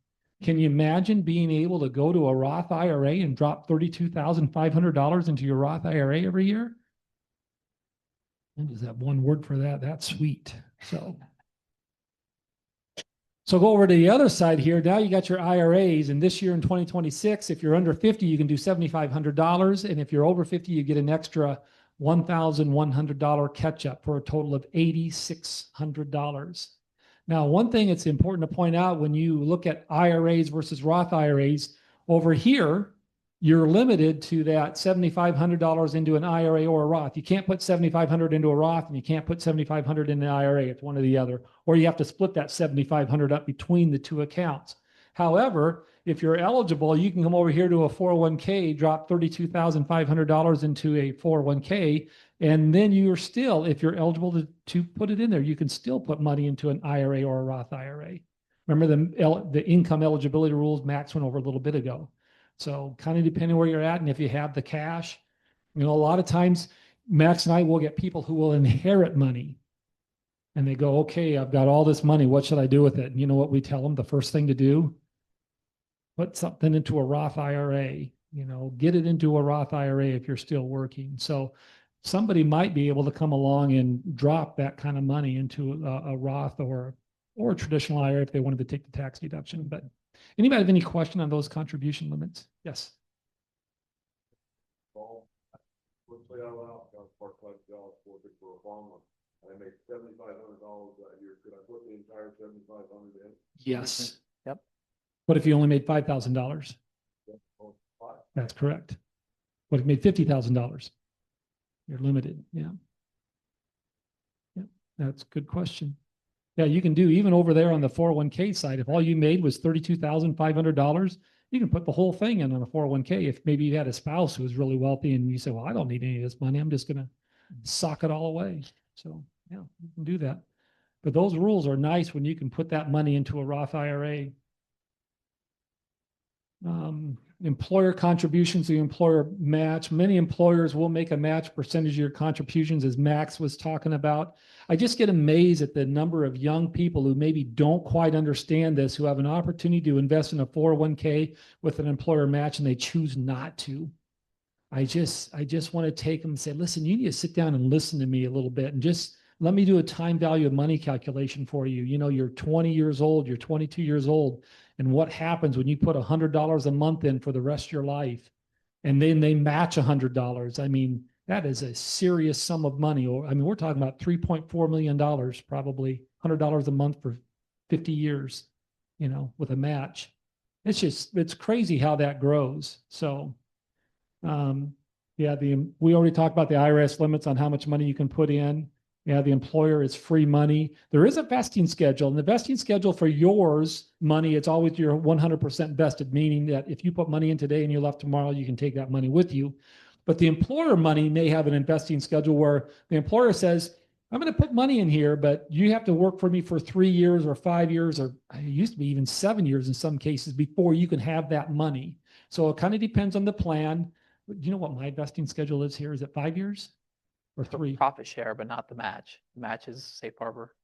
Can you imagine being able to go to a Roth IRA and drop $32,500 into your Roth IRA every year? And is that one word for that? That's sweet. So go over to the other side here. Now you got your IRAs, and this year in 2026, if you're under 50, you can do $7,500. And if you're over 50, you get an extra $1,100 catch up for a total of $8,600. Now, one thing it's important to point out when you look at IRAs versus Roth IRAs, over here, you're limited to that $7,500 into an IRA or a Roth. You can't put $7,500 into a Roth and you can't put $7,500 in an IRA. It's one or the other, or you have to split that $7,500 up between the 2 accounts. However, if you're eligible, you can come over here to a 401k, drop $32,500 into a 401k, and then you're still, if you're eligible to put it in there, you can still put money into an IRA or a Roth IRA. Remember the income eligibility rules Max went over a little bit ago. So kind of depending where you're at and if you have the cash, a lot of times Max and I will get people who will inherit money and they go, okay, I've got all this money. What should I do with it? And you know what we tell them? The first thing to do, put something into a Roth IRA, get it into a Roth IRA if you're still working. So somebody might be able to come along and drop that kind of money into a Roth or a traditional IRA if they wanted to take the tax deduction. But anybody have any question on those contribution limits? Yes. Let's say I went out, got a part-time job working for a farmer, and I make $7,500 that year. Could I put the entire $7,500 in? Yes. Yep. What if you only made $5,000? That's correct. What if you made $50,000? You're limited. Yeah. That's a good question. Yeah, you can do even over there on the 401k side. If all you made was $32,500, you can put the whole thing in on a 401k. If maybe you had a spouse who was really wealthy and you say, well, I don't need any of this money. I'm just going to sock it all away. So yeah, you can do that. But those rules are nice when you can put that money into a Roth IRA. Employer contributions, the employer match. Many employers will make a match percentage of your contributions, as Max was talking about. I just get amazed at the number of young people who maybe don't quite understand this, who have an opportunity to invest in a 401k with an employer match and they choose not to. I just want to take them and say, listen, you need to sit down and listen to me a little bit and just let me do a time value of money calculation for you. You're 20 years old, you're 22 years old. And what happens when you put $100 a month in for the rest of your life and then they match $100? I mean, that is a serious sum of money. Or, I mean, we're talking about $3.4 million, probably $100 a month for 50 years, with a match. It's crazy how that grows. So, yeah, we already talked about the IRS limits on how much money you can put in. Yeah, the employer is free money. There is a vesting schedule, and the vesting schedule for yours money, it's always your 100% vested, meaning that if you put money in today and you left tomorrow, you can take that money with you. But the employer money may have an investing schedule where the employer says, I'm going to put money in here, but you have to work for me for 3 years or 5 years, or it used to be even 7 years in some cases before you can have that money. So it kind of depends on the plan. Do you know what my vesting schedule is here? Is it 5 years? Or 3? Profit share, but not the match. The match is safe harbor.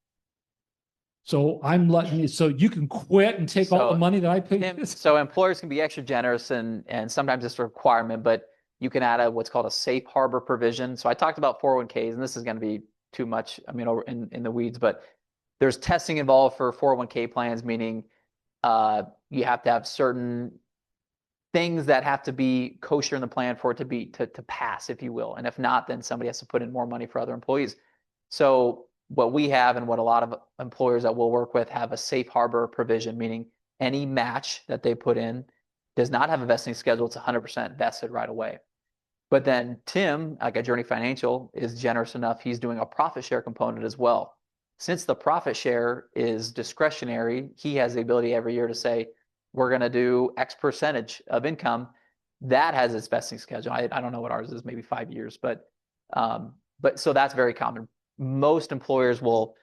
So I'm letting you, so you can quit and take all the money that I paid. So employers can be extra generous and sometimes it's a requirement, but you can add what's called a safe harbor provision. So I talked about 401ks, and this is going to be too much, over in the weeds, but there's testing involved for 401k plans, meaning you have to have certain things that have to be kosher in the plan for it to pass, if you will. And if not, then somebody has to put in more money for other employees. So what we have and what a lot of employers that we'll work with have a safe harbor provision, meaning any match that they put in does not have a vesting schedule. It's 100% vested right away. But then Tim, like at Journey Financial, is generous enough. He's doing a profit share component as well. Since the profit share is discretionary, he has the ability every year to say, we're going to do X percentage of income. That has its vesting schedule. I don't know what ours is, maybe 5 years, but so that's very common. Most employers will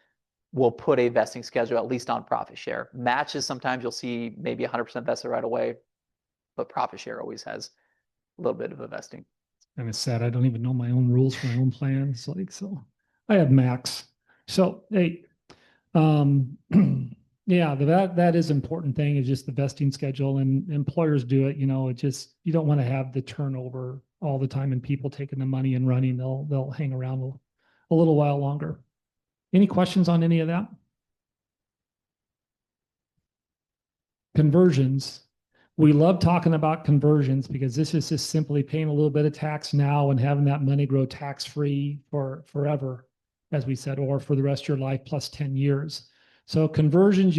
put a vesting schedule, at least on profit share. Matches, sometimes you'll see maybe 100% vested right away, but profit share always has a little bit of a vesting. And it's sad. I don't even know my own rules for my own plan. It's like, so I have max. So, hey, yeah, that is important thing is just the vesting schedule, and employers do it. It just, you don't want to have the turnover all the time and people taking the money and running. They'll hang around a little while longer. Any questions on any of that? Conversions. We love talking about conversions because this is just simply paying a little bit of tax now and having that money grow tax-free for forever, as we said, or for the rest of your life plus 10 years. So conversions,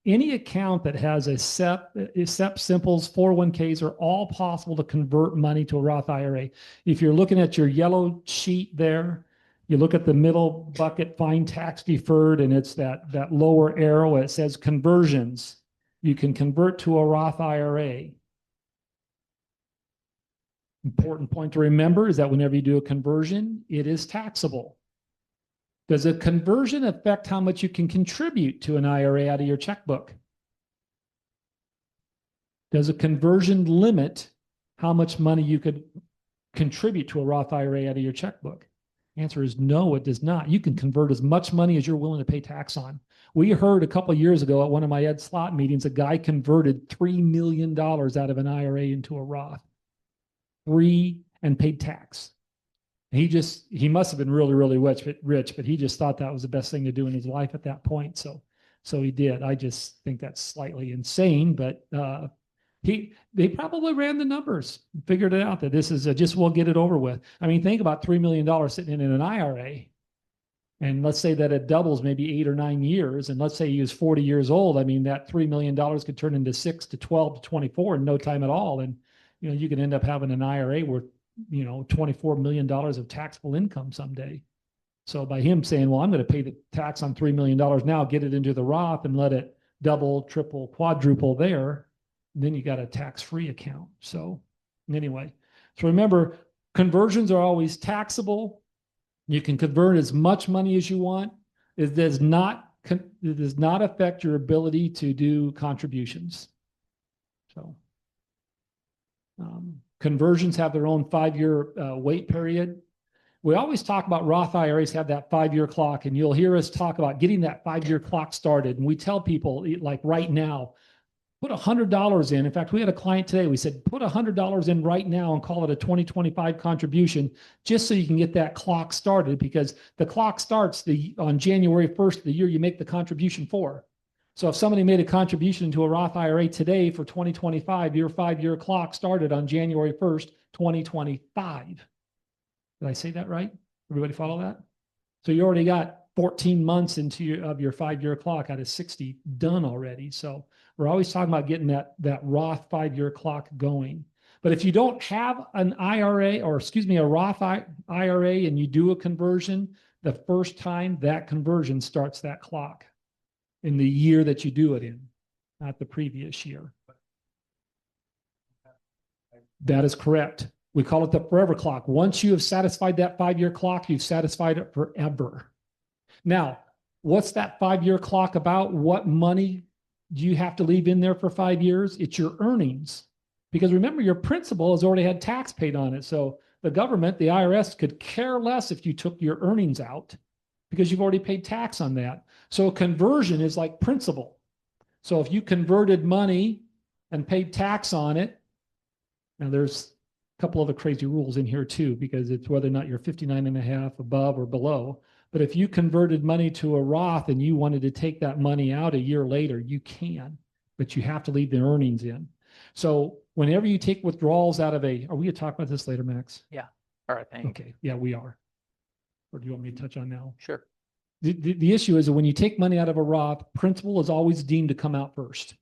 any account that has a SEP, Simples, 401ks are all possible to convert money to a Roth IRA. If you're looking at your yellow sheet there, you look at the middle bucket, find tax deferred, and it's that lower arrow. It says conversions. You can convert to a Roth IRA. Important point to remember is that whenever you do a conversion, it is taxable. Does a conversion affect how much you can contribute to an IRA out of your checkbook? Does a conversion limit how much money you could contribute to a Roth IRA out of your checkbook? Answer is no, it does not. You can convert as much money as you're willing to pay tax on. We heard a couple of years ago at one of my Ed Slot meetings, a guy converted $3 million out of an IRA into a Roth. And paid tax. He must have been really, really rich, but he just thought that was the best thing to do in his life at that point. So he did. I just think that's slightly insane, but they probably ran the numbers, figured it out that this is we'll get it over with. I mean, think about $3 million sitting in an IRA. And let's say that it doubles maybe 8 or 9 years. And let's say he was 40 years old. I mean, that $3 million could turn into 6 to 12 to 24 in no time at all. And, you can end up having an IRA worth, $24 million of taxable income someday. So by him saying, well, I'm going to pay the tax on $3 million now, get it into the Roth and let it double, triple, quadruple there, then you got a tax-free account. So anyway, so remember, conversions are always taxable. You can convert as much money as you want. It does not affect your ability to do contributions. So conversions have their own 5-year wait period. We always talk about Roth IRAs have that 5-year clock, and you'll hear us talk about getting that 5-year clock started. And we tell people, like right now, put $100 in. In fact, we had a client today. We said, put $100 in right now and call it a 2025 contribution, just so you can get that clock started, because the clock starts on January 1st of the year you make the contribution for. So if somebody made a contribution to a Roth IRA today for 2025, your 5-year clock started on January 1st, 2025. Did I say that right? Everybody follow that? So you already got 14 months of your 5-year clock out of 60 done already. So we're always talking about getting that Roth 5-year clock going. But if you don't have an IRA, or a Roth IRA, and you do a conversion, the first time that conversion starts that clock in the year that you do it in, not the previous year. That is correct. We call it the forever clock. Once you have satisfied that 5-year clock, you've satisfied it forever. Now, what's that 5-year clock about? What money do you have to leave in there for 5 years? It's your earnings. Because remember, your principal has already had tax paid on it. So the government, the IRS, could care less if you took your earnings out, because you've already paid tax on that. So a conversion is like principal. So if you converted money and paid tax on it, now there's a couple of the crazy rules in here too, because it's whether or not you're 59.5 above or below. But if you converted money to a Roth and you wanted to take that money out a year later, you can, but you have to leave the earnings in. So whenever you take withdrawals out of are we going to talk about this later, Max? Yeah. All right. Thank you. Okay. Yeah, we are. Or do you want me to touch on now? Sure. The issue is that when you take money out of a Roth, principal is always deemed to come out first,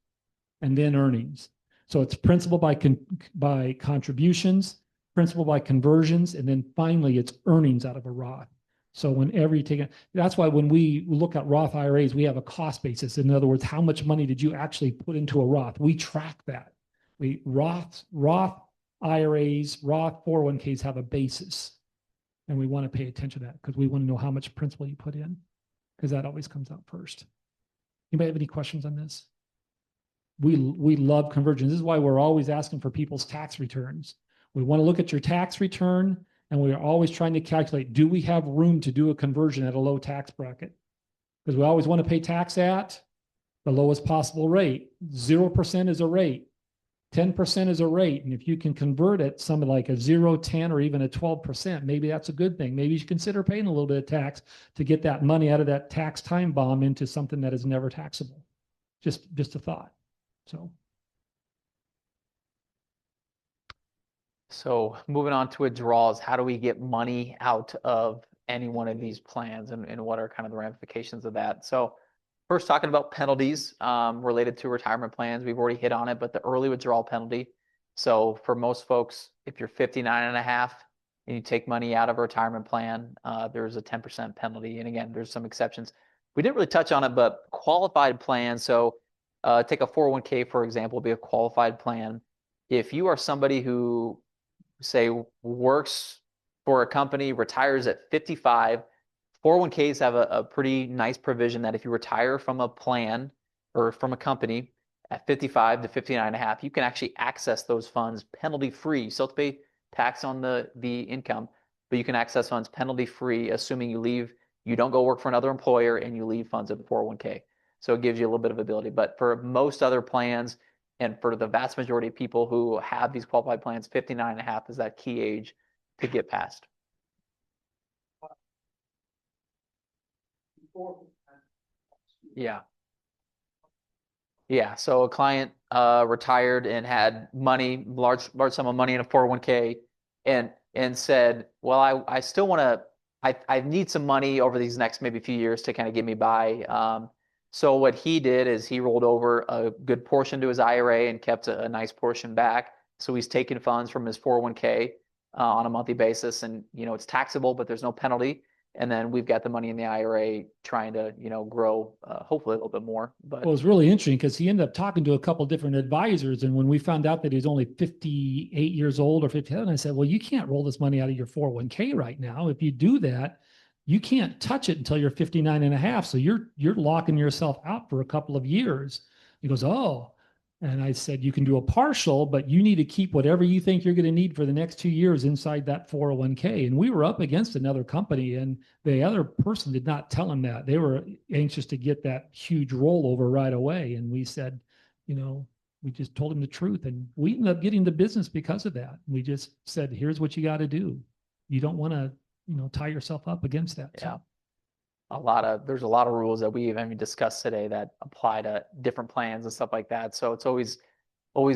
and then earnings. So it's principal by contributions, principal by conversions, and then finally it's earnings out of a Roth. So whenever you take it, that's why when we look at Roth IRAs, we have a cost basis. In other words, how much money did you actually put into a Roth? We track that. Roth IRAs, Roth 401ks have a basis. And we want to pay attention to that because we want to know how much principal you put in, because that always comes out first. Anybody have any questions on this? We love conversions. This is why we're always asking for people's tax returns. We want to look at your tax return, and we are always trying to calculate, do we have room to do a conversion at a low tax bracket? Because we always want to pay tax at the lowest possible rate. 0% is a rate. 10% is a rate. And if you can convert it, something like a 0, 10, or even a 12%, maybe that's a good thing. Maybe you should consider paying a little bit of tax to get that money out of that tax time bomb into something that is never taxable. Just a thought. So moving on to withdrawals, how do we get money out of any one of these plans, and what are kind of the ramifications of that? So first, talking about penalties related to retirement plans, we've already hit on it, but the early withdrawal penalty. So for most folks, if you're 59 and a half and you take money out of a retirement plan, there's a 10% penalty. And again, there's some exceptions. We didn't really touch on it, but qualified plans. So take a 401k, for example, be a qualified plan. If you are somebody who, say, works for a company, retires at 55, 401ks have a pretty nice provision that if you retire from a plan or from a company at 55 to 59 and a half, you can actually access those funds penalty free. You still have to pay tax on the income, but you can access funds penalty free, assuming you don't go work for another employer and you leave funds at the 401k. So it gives you a little bit of ability. But for most other plans, and for the vast majority of people who have these qualified plans, 59 and a half is that key age to get past. Yeah. Yeah. So a client retired and had money, large sum of money in a 401k, and said, well, I still want to, I need some money over these next maybe few years to kind of get me by. So what he did is he rolled over a good portion to his IRA and kept a nice portion back. So he's taking funds from his 401k on a monthly basis, and it's taxable, but there's no penalty. And then we've got the money in the IRA trying to, grow, hopefully a little bit more. But well, it was really interesting because he ended up talking to a couple different advisors. And when we found out that he was only 58 years old or 57, I said, well, you can't roll this money out of your 401k right now. If you do that, you can't touch it until you're 59 and a half. So you're locking yourself out for a couple of years. He goes, oh. And I said, you can do a partial, but you need to keep whatever you think you're going to need for the next 2 years inside that 401k. And we were up against another company, and the other person did not tell him that. They were anxious to get that huge rollover right away. And we said, we just told him the truth. And we ended up getting the business because of that. We just said, here's what you got to do. You don't want to, tie yourself up against that. Yeah. There's a lot of rules that we even discussed today that apply to different plans and stuff like that. So it's always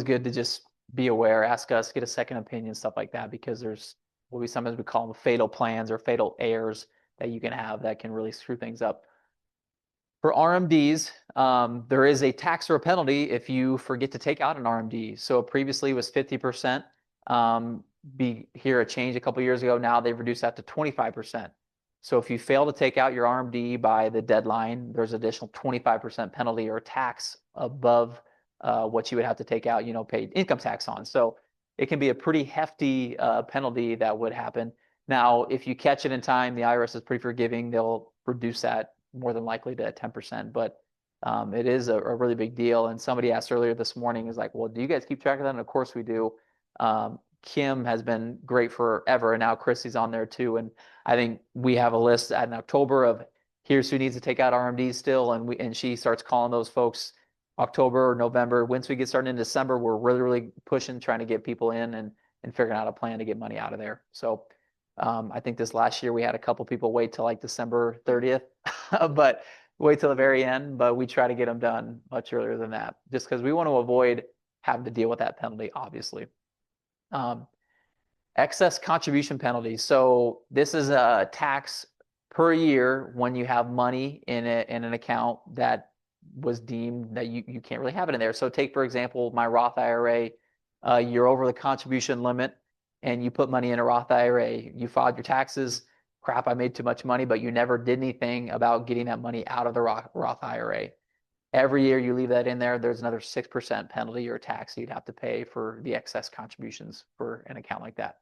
good to just be aware, ask us, get a second opinion, stuff like that, because there's what we sometimes call them fatal plans or fatal errors that you can have that can really screw things up. For RMDs, there is a tax or a penalty if you forget to take out an RMD. So previously it was 50%. Here a change a couple years ago. Now they've reduced that to 25%. So if you fail to take out your RMD by the deadline, there's additional 25% penalty or tax above what you would have to take out, pay income tax on. So it can be a pretty hefty penalty that would happen. Now, if you catch it in time, the IRS is pretty forgiving. They'll reduce that more than likely to 10%. But it is a really big deal. And somebody asked earlier this morning, is like, well, do you guys keep track of that? And of course we do. Kim has been great forever, and now Chrissy's on there too. And I think we have a list in October of here's who needs to take out RMD still, and she starts calling those folks October or November. Once we get started in December, we're really pushing, trying to get people in and figuring out a plan to get money out of there. So I think this last year we had a couple people wait till like December 30th, but wait till the very end. But we try to get them done much earlier than that, just because we want to avoid having to deal with that penalty, obviously. Excess contribution penalty. So this is a tax per year when you have money in an account that was deemed that you can't really have it in there. So take, for example, my Roth IRA, you're over the contribution limit. and you put money in a Roth IRA, you filed your taxes, crap, I made too much money, but you never did anything about getting that money out of the Roth IRA. Every year you leave that in there, there's another 6% penalty or tax you'd have to pay for the excess contributions for an account like that.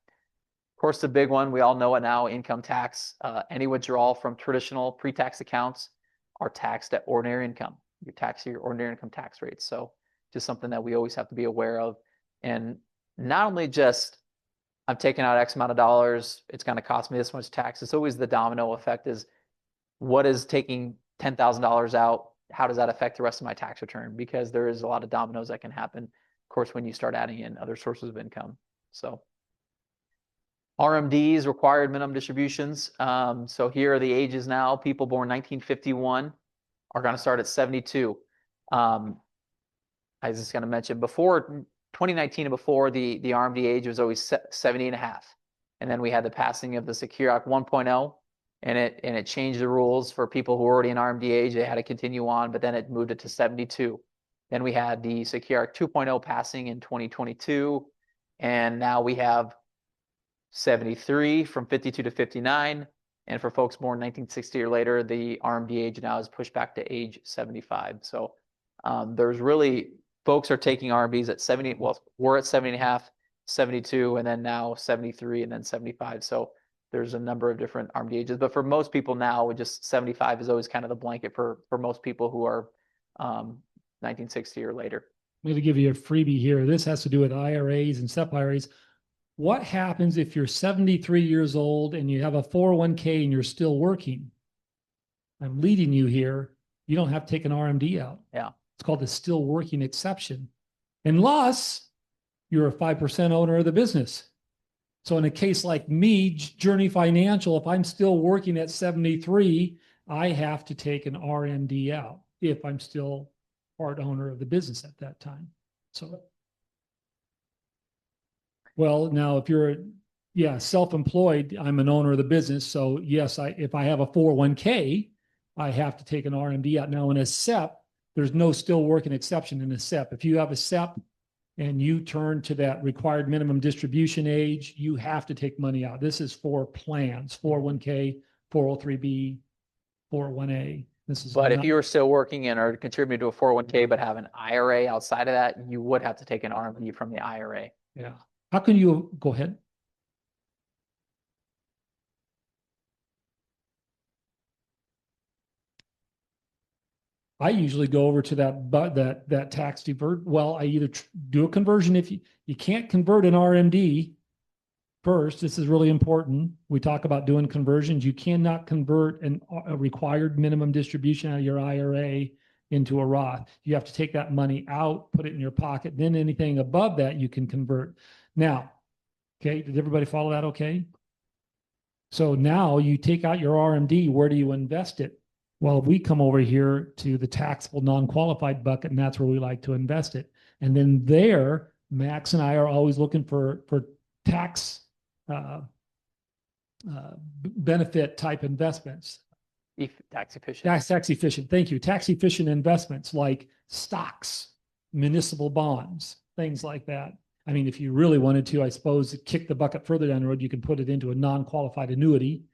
Of course, the big one, we all know it now, income tax. Any withdrawal from traditional pre-tax accounts are taxed at ordinary income. You tax your ordinary income tax rates. So just something that we always have to be aware of. And not only just, I'm taking out X amount of dollars, it's going to cost me this much tax. It's always the domino effect is, what is taking $10,000 out? How does that affect the rest of my tax return? Because there is a lot of dominoes that can happen, of course, when you start adding in other sources of income. So RMDs, required minimum distributions. So here are the ages now. People born 1951 are going to start at 72. I was just going to mention before 2019 and before, the RMD age was always 70 and a half. And then we had the passing of the Secure Act 1.0, and it changed the rules for people who were already in RMD age. They had to continue on, but then it moved it to 72. Then we had the Secure Act 2.0 passing in 2022, and now we have 73 from 52 to 59. And for folks born 1960 or later, the RMD age now is pushed back to age 75. So there's really, folks are taking RMDs at 70. Well, we're at 70 and a half, 72, and then now 73, and then 75. So there's a number of different RMD ages. But for most people now, just 75 is always kind of the blanket for most people who are 1960 or later. I'm going to give you a freebie here. This has to do with IRAs and SEP IRAs. What happens if you're 73 years old and you have a 401k and you're still working? I'm leading you here. You don't have to take an RMD out. Yeah. It's called the still working exception, unless you're a 5% owner of the business. So in a case like me, Journey Financial, if I'm still working at 73, I have to take an RMD out if I'm still part owner of the business at that time. So, well, now if you're, self-employed, I'm an owner of the business. So yes, if I have a 401k, I have to take an RMD out. Now in a SEP, there's no still working exception in a SEP. If you have a SEP and you turn to that required minimum distribution age, you have to take money out. This is for plans, 401k, 403b, 401a. This is But if you were still working and are contributing to a 401k but have an IRA outside of that, you would have to take an RMD from the IRA. Yeah. How can you go ahead? I usually go over to that tax divert. Well, I either do a conversion. If you can't convert an RMD first, this is really important. We talk about doing conversions. You cannot convert a required minimum distribution out of your IRA into a Roth. You have to take that money out, put it in your pocket. Then anything above that you can convert. Now, okay, did everybody follow that okay? So now you take out your RMD, where do you invest it? Well, we come over here to the taxable non-qualified bucket, and that's where we like to invest it. And then there, Max and I are always looking for tax benefit type investments. Tax efficient. Tax efficient. Thank you. Tax efficient investments like stocks, municipal bonds, things like that. I mean, if you really wanted to, I suppose, kick the bucket further down the road, you can put it into a non-qualified annuity.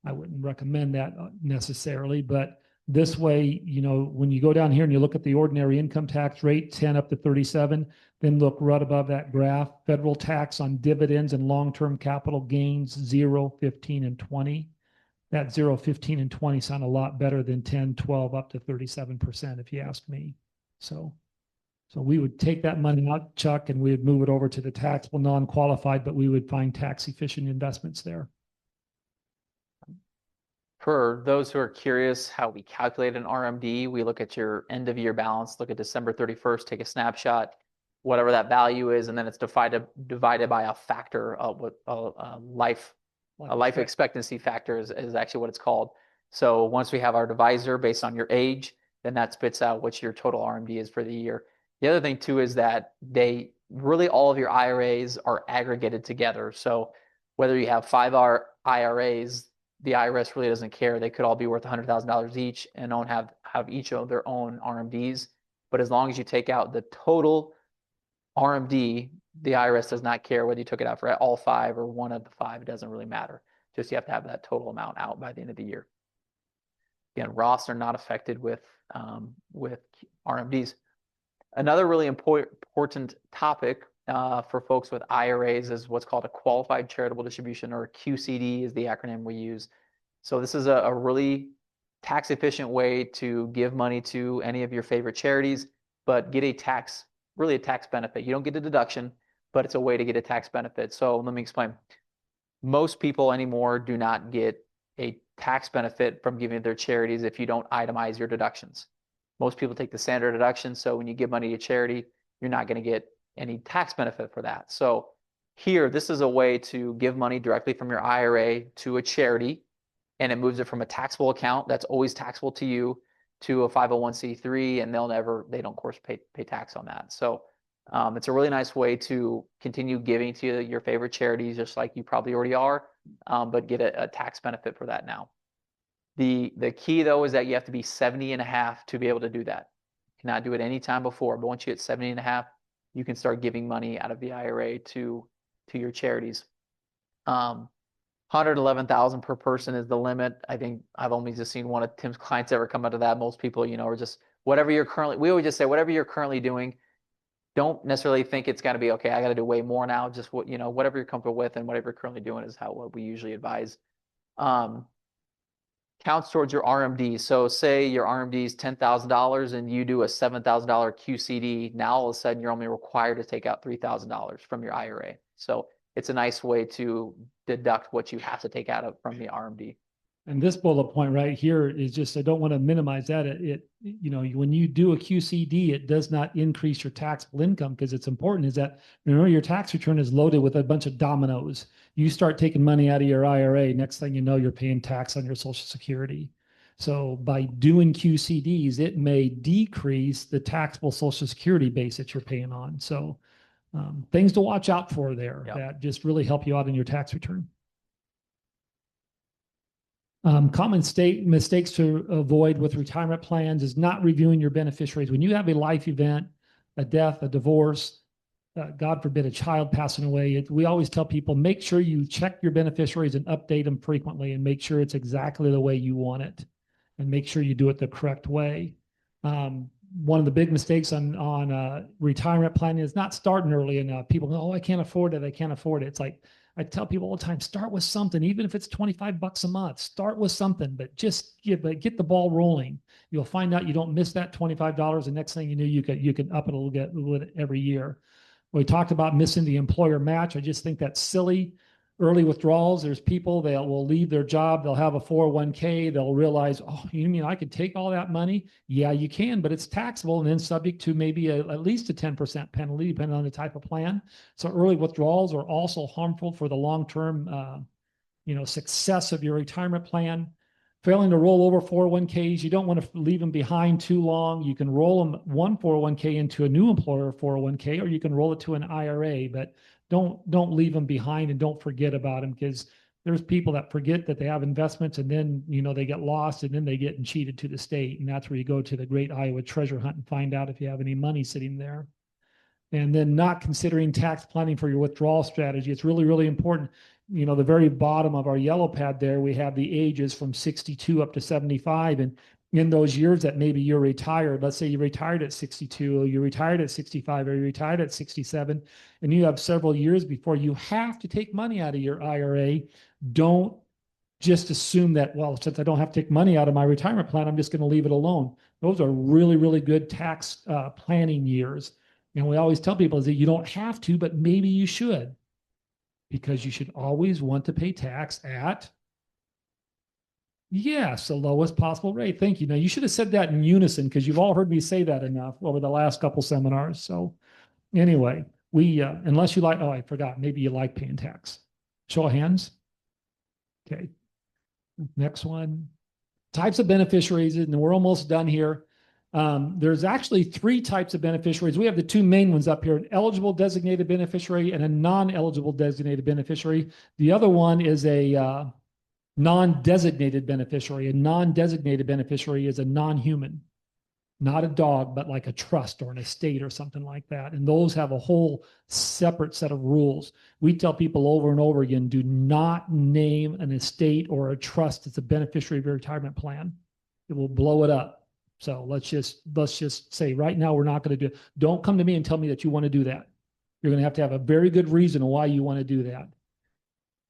I wouldn't recommend that necessarily, but this way, when you go down here and you look at the ordinary income tax rate, 10 up to 37, then look right above that graph, federal tax on dividends and long-term capital gains, 0, 15, and 20. That 0, 15, and 20 sound a lot better than 10, 12, up to 37%, if you ask me. So we would take that money out, Chuck, and we would move it over to the taxable non-qualified, but we would find tax efficient investments there. For those who are curious how we calculate an RMD, we look at your end of year balance, look at December 31st, take a snapshot, whatever that value is, and then it's divided by a factor of what a life expectancy factor is actually what it's called. So once we have our divisor based on your age, then that spits out what your total RMD is for the year. The other thing too is that all of your IRAs are aggregated together. So whether you have 5 IRAs, the IRS really doesn't care. They could all be worth $100,000 each and don't have each of their own RMDs. But as long as you take out the total RMD, the IRS does not care whether you took it out for all 5 or one of the 5. It doesn't really matter. Just you have to have that total amount out by the end of the year. Again, Roths are not affected with RMDs. Another really important topic for folks with IRAs is what's called a qualified charitable distribution, or QCD is the acronym we use. So this is a really tax efficient way to give money to any of your favorite charities, but get a tax benefit. You don't get a deduction, but it's a way to get a tax benefit. So let me explain. Most people anymore do not get a tax benefit from giving to their charities if you don't itemize your deductions. Most people take the standard deduction, so when you give money to charity, you're not going to get any tax benefit for that. So here, this is a way to give money directly from your IRA to a charity, and it moves it from a taxable account that's always taxable to you to a 501c3, and they don't of course pay tax on that. So it's a really nice way to continue giving to your favorite charities, just like you probably already are, but get a tax benefit for that now. The key though is that you have to be 70 and a half to be able to do that. You cannot do it any time before, but once you hit 70 and a half, you can start giving money out of the IRA to your charities. 111,000 per person is the limit. I think I've only just seen one of Tim's clients ever come out of that. Most people, are just whatever you're currently, we always just say whatever you're currently doing. Don't necessarily think it's got to be, okay, I got to do way more now. Just whatever you're comfortable with and whatever you're currently doing is what we usually advise. Counts towards your RMD. So say your RMD is $10,000 and you do a $7,000 QCD. Now all of a sudden you're only required to take out $3,000 from your IRA. So it's a nice way to deduct what you have to take out from the RMD. And this bullet point right here is just, I don't want to minimize that. When you do a QCD, it does not increase your taxable income, because it's important is that, remember, your tax return is loaded with a bunch of dominoes. You start taking money out of your IRA, next thing you know, you're paying tax on your Social Security. So by doing QCDs, it may decrease the taxable Social Security base that you're paying on. So things to watch out for there that just really help you out in your tax return. Common mistakes to avoid with retirement plans is not reviewing your beneficiaries. When you have a life event, a death, a divorce, God forbid, a child passing away, we always tell people, make sure you check your beneficiaries and update them frequently and make sure it's exactly the way you want it, and make sure you do it the correct way. One of the big mistakes on retirement planning is not starting early enough. People go, oh, I can't afford it. I can't afford it. It's like, I tell people all the time, start with something, even if it's $25 a month, start with something, but just get the ball rolling. You'll find out you don't miss that $25. The next thing you know, you can up it a little bit every year. We talked about missing the employer match. I just think that's silly. Early withdrawals, there's people that will leave their job. They'll have a 401k. They'll realize, oh, you mean I could take all that money? Yeah, you can, but it's taxable and then subject to maybe at least a 10% penalty, depending on the type of plan. So early withdrawals are also harmful for the long-term, success of your retirement plan. Failing to roll over 401ks, you don't want to leave them behind too long. You can roll them one 401k into a new employer 401k, or you can roll it to an IRA, but don't leave them behind and don't forget about them, because there's people that forget that they have investments and then, they get lost and then they get cheated to the state. And that's where you go to the great Iowa treasure hunt and find out if you have any money sitting there. And then not considering tax planning for your withdrawal strategy. It's really, really important. The very bottom of our yellow pad there, we have the ages from 62 up to 75. And in those years that maybe you're retired, let's say you retired at 62, or you retired at 65, or you retired at 67, and you have several years before you have to take money out of your IRA, don't just assume that, well, since I don't have to take money out of my retirement plan, I'm just going to leave it alone. Those are really, really good tax planning years. And we always tell people is that you don't have to, but maybe you should, because you should always want to pay tax at, yes, the lowest possible rate. Thank you. Now, you should have said that in unison, because you've all heard me say that enough over the last couple seminars. So anyway, unless you like, oh, I forgot, maybe you like paying tax. Show of hands. Okay. Next one. Types of beneficiaries, and we're almost done here. There's actually 3 types of beneficiaries. We have the 2 main ones up here, an eligible designated beneficiary and a non-eligible designated beneficiary. The other one is a non-designated beneficiary. A non-designated beneficiary is a non-human. not a dog, but like a trust or an estate or something like that. And those have a whole separate set of rules. We tell people over and over again, do not name an estate or a trust as a beneficiary of your retirement plan. It will blow it up. So let's just say right now, we're not going to do it. Don't come to me and tell me that you want to do that. You're going to have a very good reason why you want to do that.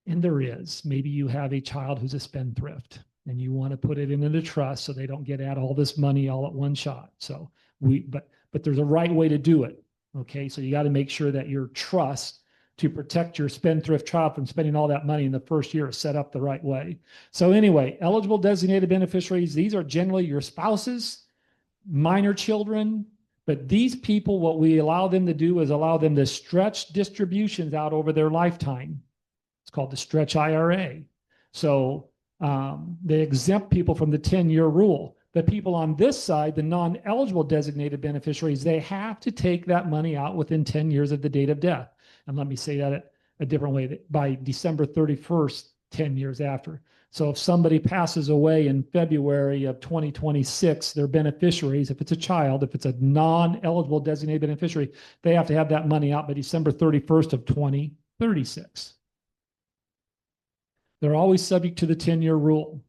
And there is. Maybe you have a child who's a spendthrift and you want to put it into the trust so they don't get out all this money all at one shot. So but there's a right way to do it. Okay. So you got to make sure that your trust to protect your spendthrift child from spending all that money in the first year is set up the right way. So anyway, eligible designated beneficiaries, these are generally your spouses, minor children, but these people, what we allow them to do is allow them to stretch distributions out over their lifetime. It's called the stretch IRA. So they exempt people from the 10-year rule. The people on this side, the non-eligible designated beneficiaries, they have to take that money out within 10 years of the date of death. And let me say that a different way, by December 31st, 10 years after. So if somebody passes away in February of 2026, their beneficiaries, if it's a child, if it's a non-eligible designated beneficiary, they have to have that money out by December 31st of 2036. They're always subject to the 10-year rule.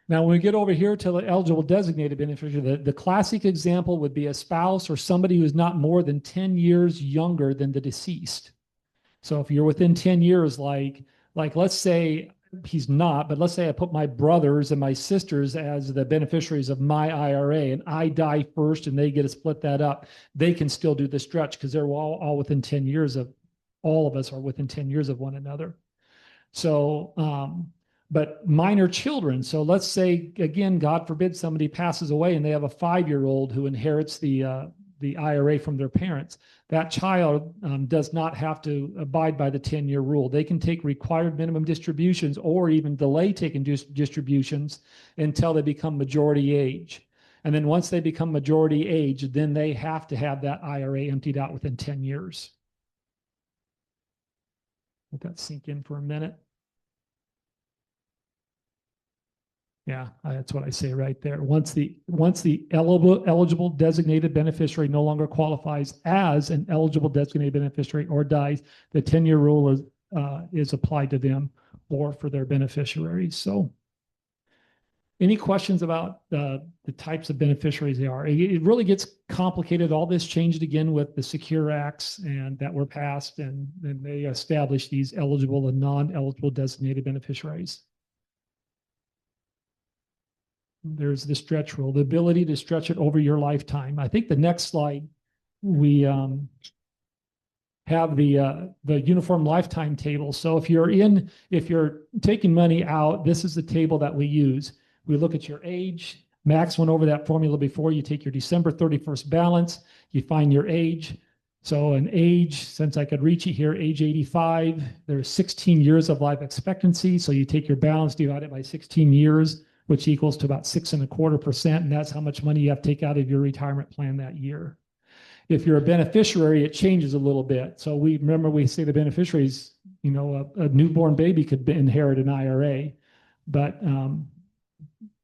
Now, when we get over here to the eligible designated beneficiary, the classic example would be a spouse or somebody who's not more than 10 years younger than the deceased. So if you're within 10 years, like let's say he's not, but let's say I put my brothers and my sisters as the beneficiaries of my IRA and I die first and they get to split that up, they can still do the stretch because they're all within 10 years of, all of us are within 10 years of one another. So, but minor children. So let's say, again, God forbid somebody passes away and they have a 5-year-old who inherits the IRA from their parents. That child does not have to abide by the 10-year rule. They can take required minimum distributions or even delay taking distributions until they become majority age. And then once they become majority age, then they have to have that IRA emptied out within 10 years. Let that sink in for a minute. Yeah, that's what I say right there. Once the eligible designated beneficiary no longer qualifies as an eligible designated beneficiary or dies, the 10-year rule is applied to them or for their beneficiaries. So any questions about the types of beneficiaries they are? It really gets complicated. All this changed again with the Secure Acts and that were passed, and they established these eligible and non-eligible designated beneficiaries. There's the stretch rule, the ability to stretch it over your lifetime. I think the next slide, we have the uniform lifetime table. So if you're taking money out, this is the table that we use. We look at your age. Max went over that formula before. You take your December 31st balance, you find your age. So an age, since I could reach it here, age 85, there's 16 years of life expectancy. So you take your balance, divide it by 16 years, which equals to about 6.25%. And that's how much money you have to take out of your retirement plan that year. If you're a beneficiary, it changes a little bit. So we say the beneficiaries, a newborn baby could inherit an IRA, but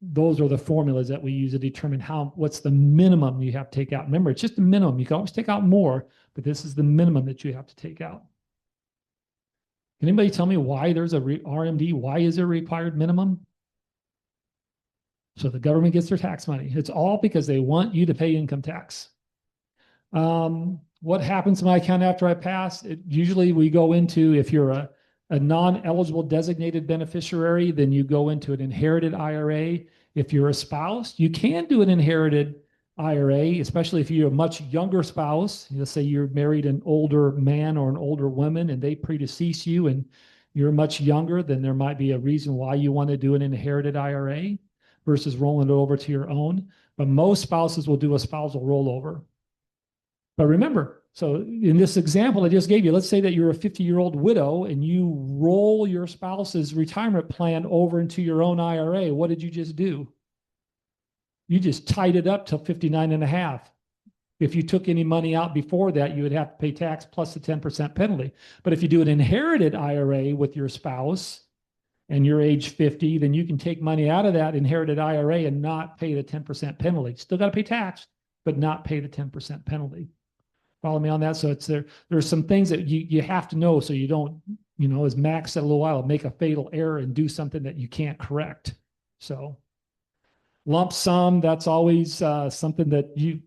those are the formulas that we use to determine what's the minimum you have to take out. Remember, it's just the minimum. You can always take out more, but this is the minimum that you have to take out. Can anybody tell me why there's a RMD? Why is there a required minimum? So the government gets their tax money. It's all because they want you to pay income tax. What happens to my account after I pass? Usually we go into, if you're a non-eligible designated beneficiary, then you go into an inherited IRA. If you're a spouse, you can do an inherited IRA, especially if you're a much younger spouse. Let's say you're married an older man or an older woman and they predecease you and you're much younger, then there might be a reason why you want to do an inherited IRA versus rolling it over to your own. But most spouses will do a spousal rollover. But remember, so in this example I just gave you, let's say that you're a 50-year-old widow and you roll your spouse's retirement plan over into your own IRA. What did you just do? You just tied it up till 59 and a half. If you took any money out before that, you would have to pay tax plus the 10% penalty. But if you do an inherited IRA with your spouse and you're age 50, then you can take money out of that inherited IRA and not pay the 10% penalty. Still got to pay tax, but not pay the 10% penalty. Follow me on that? So there's some things that you have to know so you don't, as Max said a little while, make a fatal error and do something that you can't correct. So lump sum, that's always something that you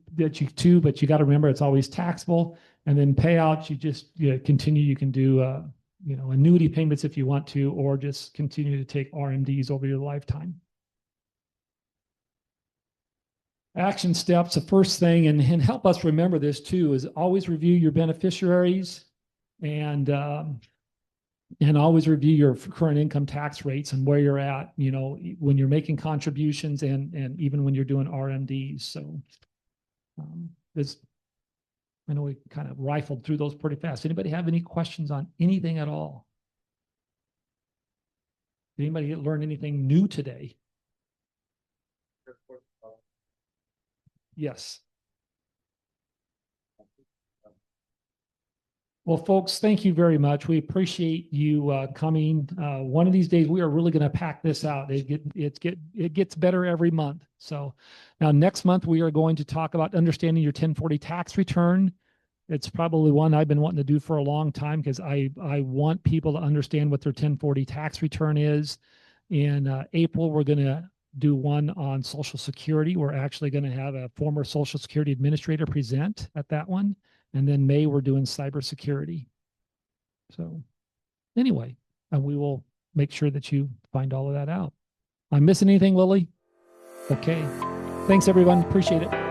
do, but you got to remember it's always taxable. And then payouts, you just continue. You can do annuity payments if you want to, or just continue to take RMDs over your lifetime. Action steps, the first thing, and help us remember this too, is always review your beneficiaries and always review your current income tax rates and where you're at, when you're making contributions and even when you're doing RMDs. So I know we kind of rifled through those pretty fast. Anybody have any questions on anything at all? Did anybody learn anything new today? Yes. Well, folks, thank you very much. We appreciate you coming. One of these days, we are really going to pack this out. It gets better every month. So now next month, we are going to talk about understanding your 1040 tax return. It's probably one I've been wanting to do for a long time because I want people to understand what their 1040 tax return is. In April, we're going to do one on Social Security. We're actually going to have a former Social Security administrator present at that one. And then May, we're doing cybersecurity. So anyway, we will make sure that you find all of that out. I'm missing anything, Lily? Okay. Thanks, everyone. Appreciate it.